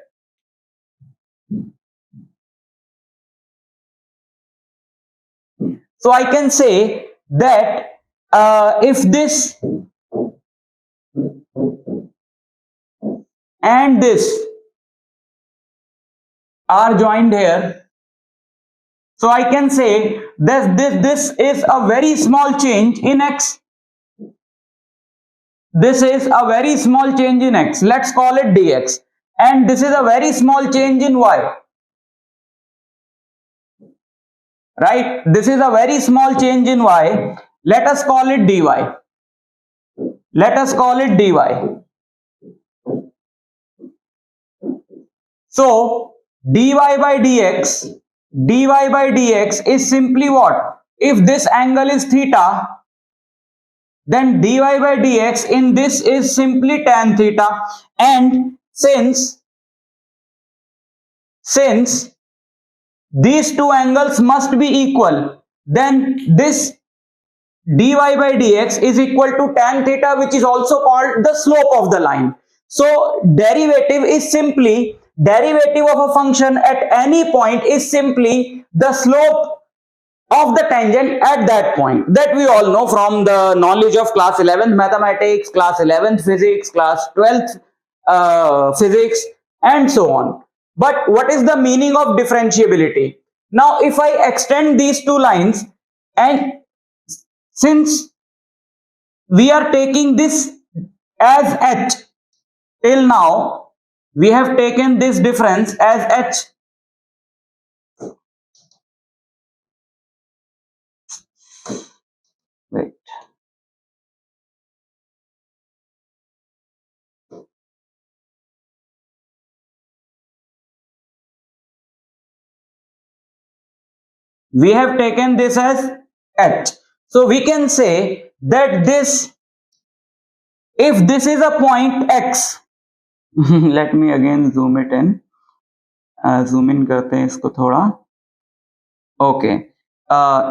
so I can say that if this and this are joined here, so I can say that this is a very small change in x. This is a very small change in x. Let's call it dx. And this is a very small change in y. Right? This is a very small change in y. Let us call it dy. Let us call it dy. So dy by dx is simply what? If this angle is theta, then dy by dx in this is simply tan theta. And since these two angles must be equal, then this dy by dx is equal to tan theta, which is also called the slope of the line. So derivative is simply, derivative of a function at any point is simply the slope of the tangent at that point. That we all know from the knowledge of class 11th mathematics, class 11th physics, class 12th physics, and so on. But what is the meaning of differentiability? Now if I extend these two lines, and since we are taking this as h, till now we have taken this difference as h. Wait. We have taken this as h. So we can say that this, if this is a point x, let me again zoom it in, zoom in करते हैं इसको थोड़ा. Okay,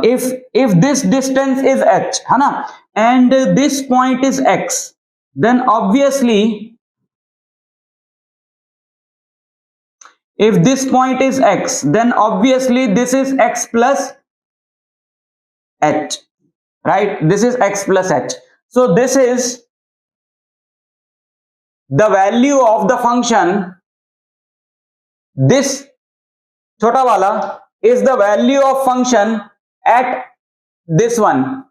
if this distance is h, है ना, and this point is x, then obviously if this point is x, then obviously this is x plus h, right? This is x plus h. So this is the value of the function. This chota wala is the value of function at this one.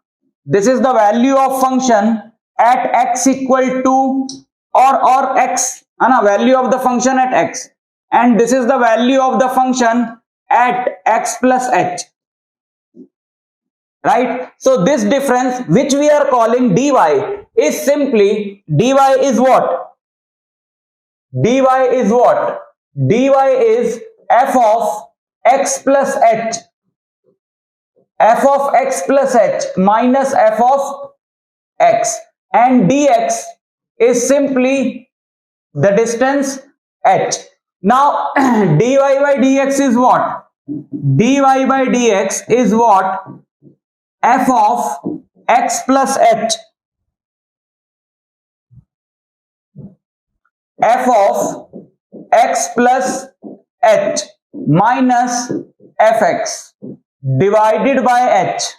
This is the value of function at x equal to or x, value of the function at x, and this is the value of the function at x plus h, right? So this difference, which we are calling dy, is simply, dy is what? Dy is what? Dy is f of x plus h, f of x plus h minus f of x, and dx is simply the distance h. Now dy by dx is what? Dy by dx is what? F of x plus h, f of x plus h minus fx divided by h.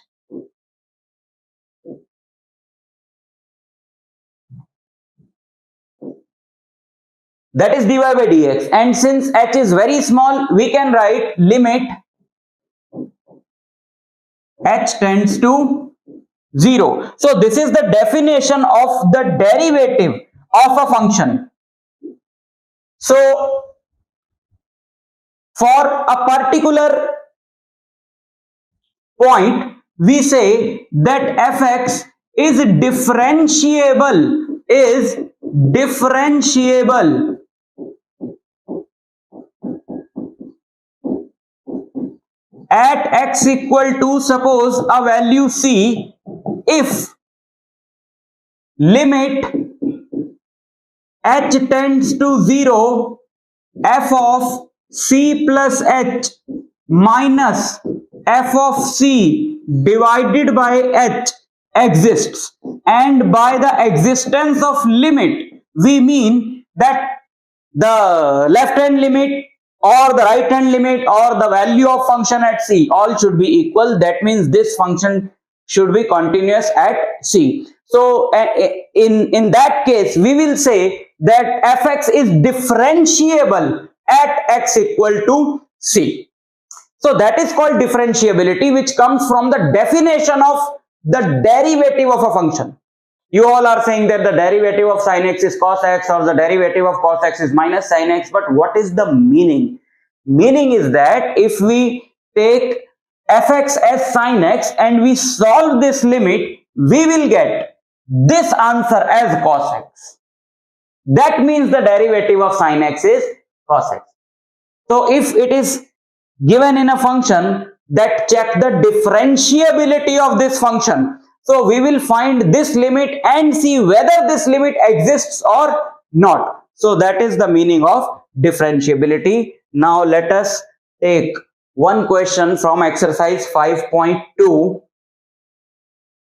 That is dy by dx, and since h is very small, we can write limit h tends to 0. So this is the definition of the derivative of a function. So for a particular point, we say that fx is differentiable, at x equal to, suppose, a value c, if limit h tends to 0, f of c plus h minus f of c divided by h exists. And by the existence of limit, we mean that the left hand limit or the right hand limit or the value of function at c all should be equal. That means this function should be continuous at c. So in that case, we will say that fx is differentiable at x equal to c. So that is called differentiability, which comes from the definition of the derivative of a function. You all are saying that the derivative of sin x is cos x, or the derivative of cos x is minus sin x, but what is the meaning? Meaning is that if we take fx as sin x and we solve this limit, we will get this answer as cos x. That means the derivative of sin x is cos x. So if it is given in a function, that check the differentiability of this function. So we will find this limit and see whether this limit exists or not. So that is the meaning of differentiability. Now let us take one question from exercise 5.2.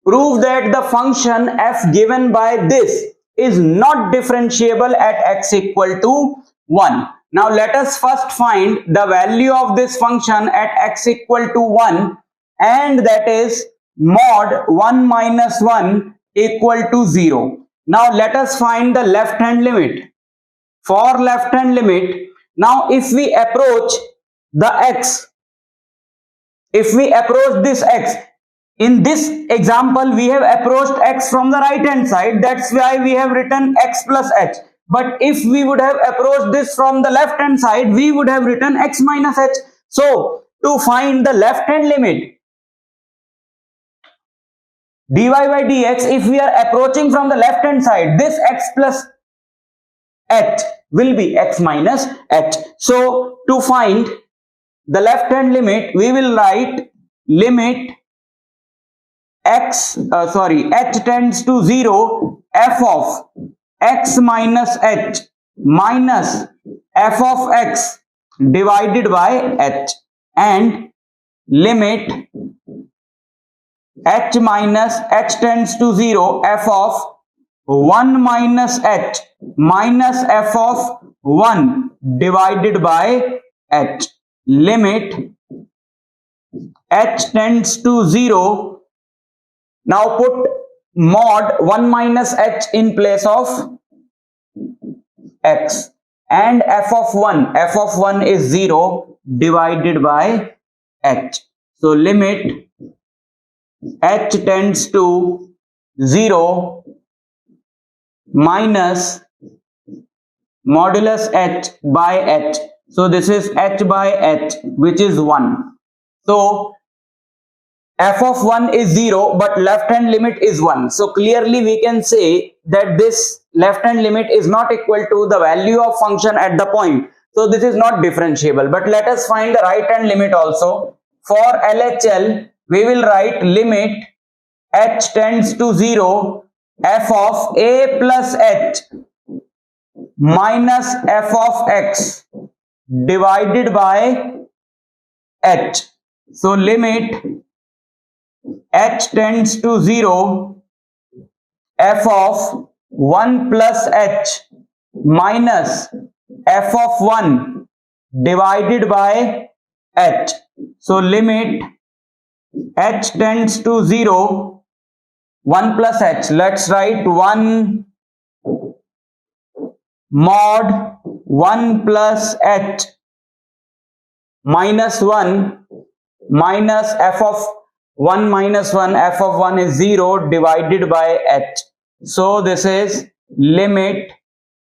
Prove that the function f given by this is not differentiable at x equal to 1. Now let us first find the value of this function at x equal to 1, and that is mod 1 minus 1 equal to 0. Now let us find the left hand limit. For left hand limit, now if we approach the x, if we approach this x, in this example we have approached x from the right hand side, that's why we have written x plus h. But if we would have approached this from the left hand side, we would have written x minus h. So to find the left hand limit dy by dx, if we are approaching from the left hand side, this x plus h will be x minus h. So to find the left hand limit, we will write limit h tends to 0, f of x minus h minus f of x divided by h, and limit h minus h tends to 0, f of 1 minus h minus f of 1 divided by h, limit h tends to 0. Now put mod 1 minus h in place of x, and f of 1 is 0 divided by h. So limit h tends to 0 minus modulus h by h. So this is h by h, which is 1. So f of 1 is 0, but left hand limit is 1. So clearly we can say that this left hand limit is not equal to the value of function at the point. So this is not differentiable. But let us find the right hand limit also. For LHL, we will write limit h tends to 0 f of a plus h minus f of x divided by h. So limit h tends to 0 f of 1 plus h minus f of 1 divided by h. So limit h tends to 0, 1 plus h. Let's write 1 mod 1 plus h minus 1 minus f of 1 minus 1, f of 1 is 0 divided by h. So this is limit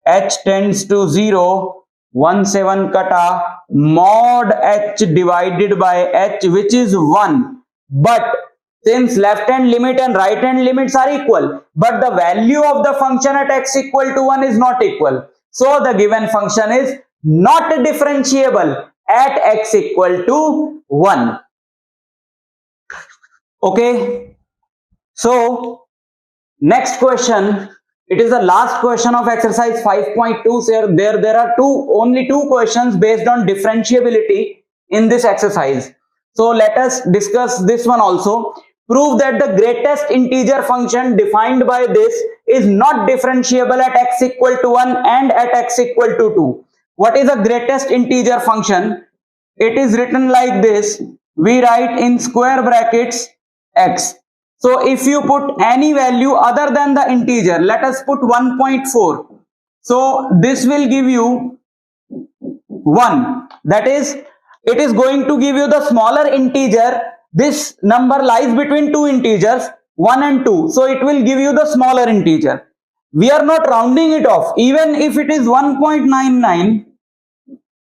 h tends to 0, 1 7 kata mod h divided by h, which is 1. But since left hand limit and right hand limits are equal, but the value of the function at x equal to 1 is not equal, so the given function is not differentiable at x equal to 1. Okay, so next question, it is the last question of exercise 5.2. So there are only two questions based on differentiability in this exercise. So let us discuss this one also. Prove that the greatest integer function defined by this is not differentiable at x equal to 1 and at x equal to 2. What is the greatest integer function? It is written like this. We write in square brackets x. So if you put any value other than the integer, let us put 1.4. So this will give you 1. That is, it is going to give you the smaller integer. This number lies between two integers, 1 and 2. So it will give you the smaller integer. We are not rounding it off. Even if it is 1.99,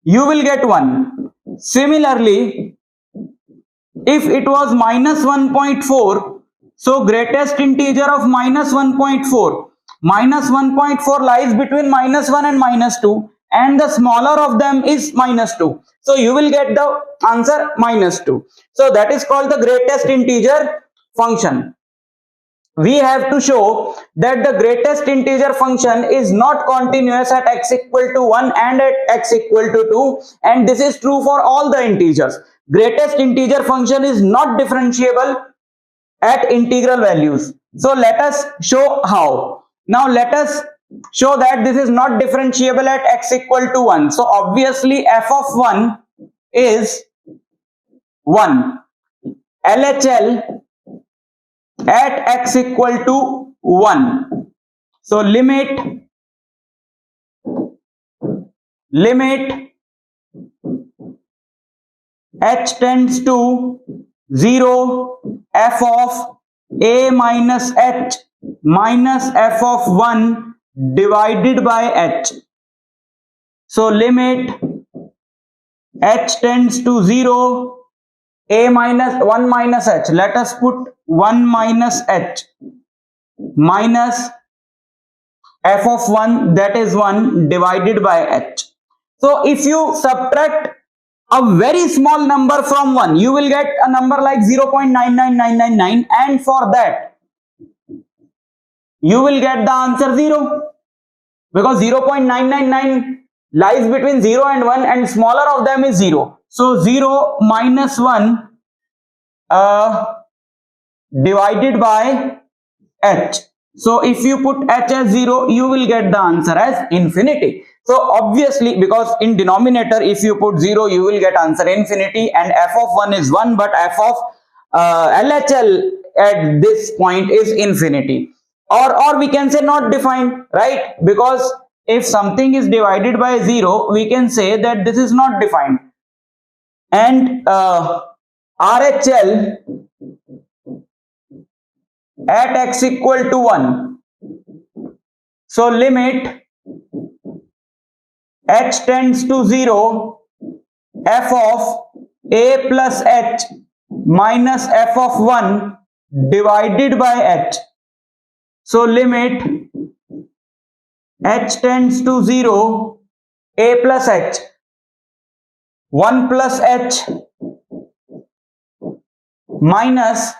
you will get 1. Similarly, if it was minus 1.4, so greatest integer of minus 1.4. Minus 1.4 lies between minus 1 and minus 2, and the smaller of them is minus 2. So you will get the answer minus 2. So that is called the greatest integer function. We have to show that the greatest integer function is not continuous at x equal to 1 and at x equal to 2, and this is true for all the integers. Greatest integer function is not differentiable at integral values. So let us show how. Now let us show that this is not differentiable at x equal to 1. So obviously f of 1 is 1. LHL at x equal to 1. So limit h tends to 0 f of a minus h minus f of 1 divided by h. So limit h tends to 0 a minus 1 minus h. Let us put 1 minus h minus f of 1, that is 1, divided by h. So if you subtract a very small number from 1, you will get a number like 0.99999, and for that you will get the answer 0, because 0.999 lies between 0 and 1, and smaller of them is 0. So 0 minus 1 divided by h. So if you put h as 0, you will get the answer as infinity. So obviously, because in denominator if you put 0, you will get answer infinity, and f of 1 is 1, but f of LHL at this point is infinity. Or we can say not defined, right? Because if something is divided by 0, we can say that this is not defined. And RHL at x equal to 1. So limit h tends to 0 f of a plus h minus f of 1 divided by h. So limit h tends to 0 a plus h. 1 plus h minus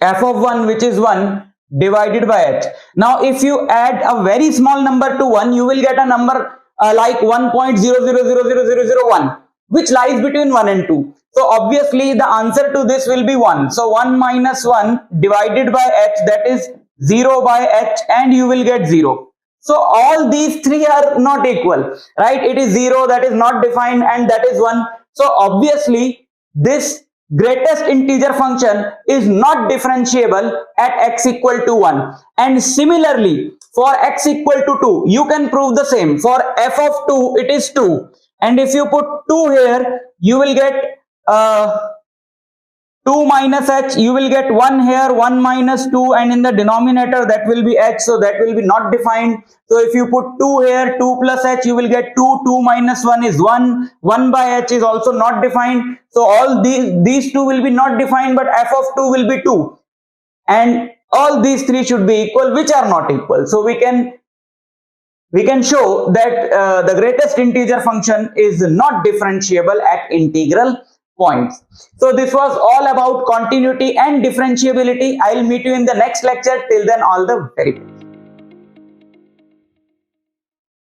f of 1, which is 1, divided by h. Now if you add a very small number to 1, you will get a number like 1.00000001, which lies between 1 and 2. So obviously the answer to this will be 1. So 1 minus 1 divided by h, that is 0 by h, and you will get 0. So all these three are not equal, right? It is 0, that is not defined, and that is 1. So obviously this greatest integer function is not differentiable at x equal to 1. And similarly, for x equal to 2, you can prove the same. For f of 2, it is 2. And if you put 2 here, you will get 2 minus h, you will get 1 here, 1 minus 2, and in the denominator that will be h, so that will be not defined. So if you put 2 here, 2 plus h, you will get 2, 2 minus 1 is 1, 1 by h is also not defined. So all these two will be not defined, but f of 2 will be 2. And all these three should be equal, which are not equal. So we can show that the greatest integer function is not differentiable at integral points. So this was all about continuity and differentiability. I will meet you in the next lecture. Till then, all the very best.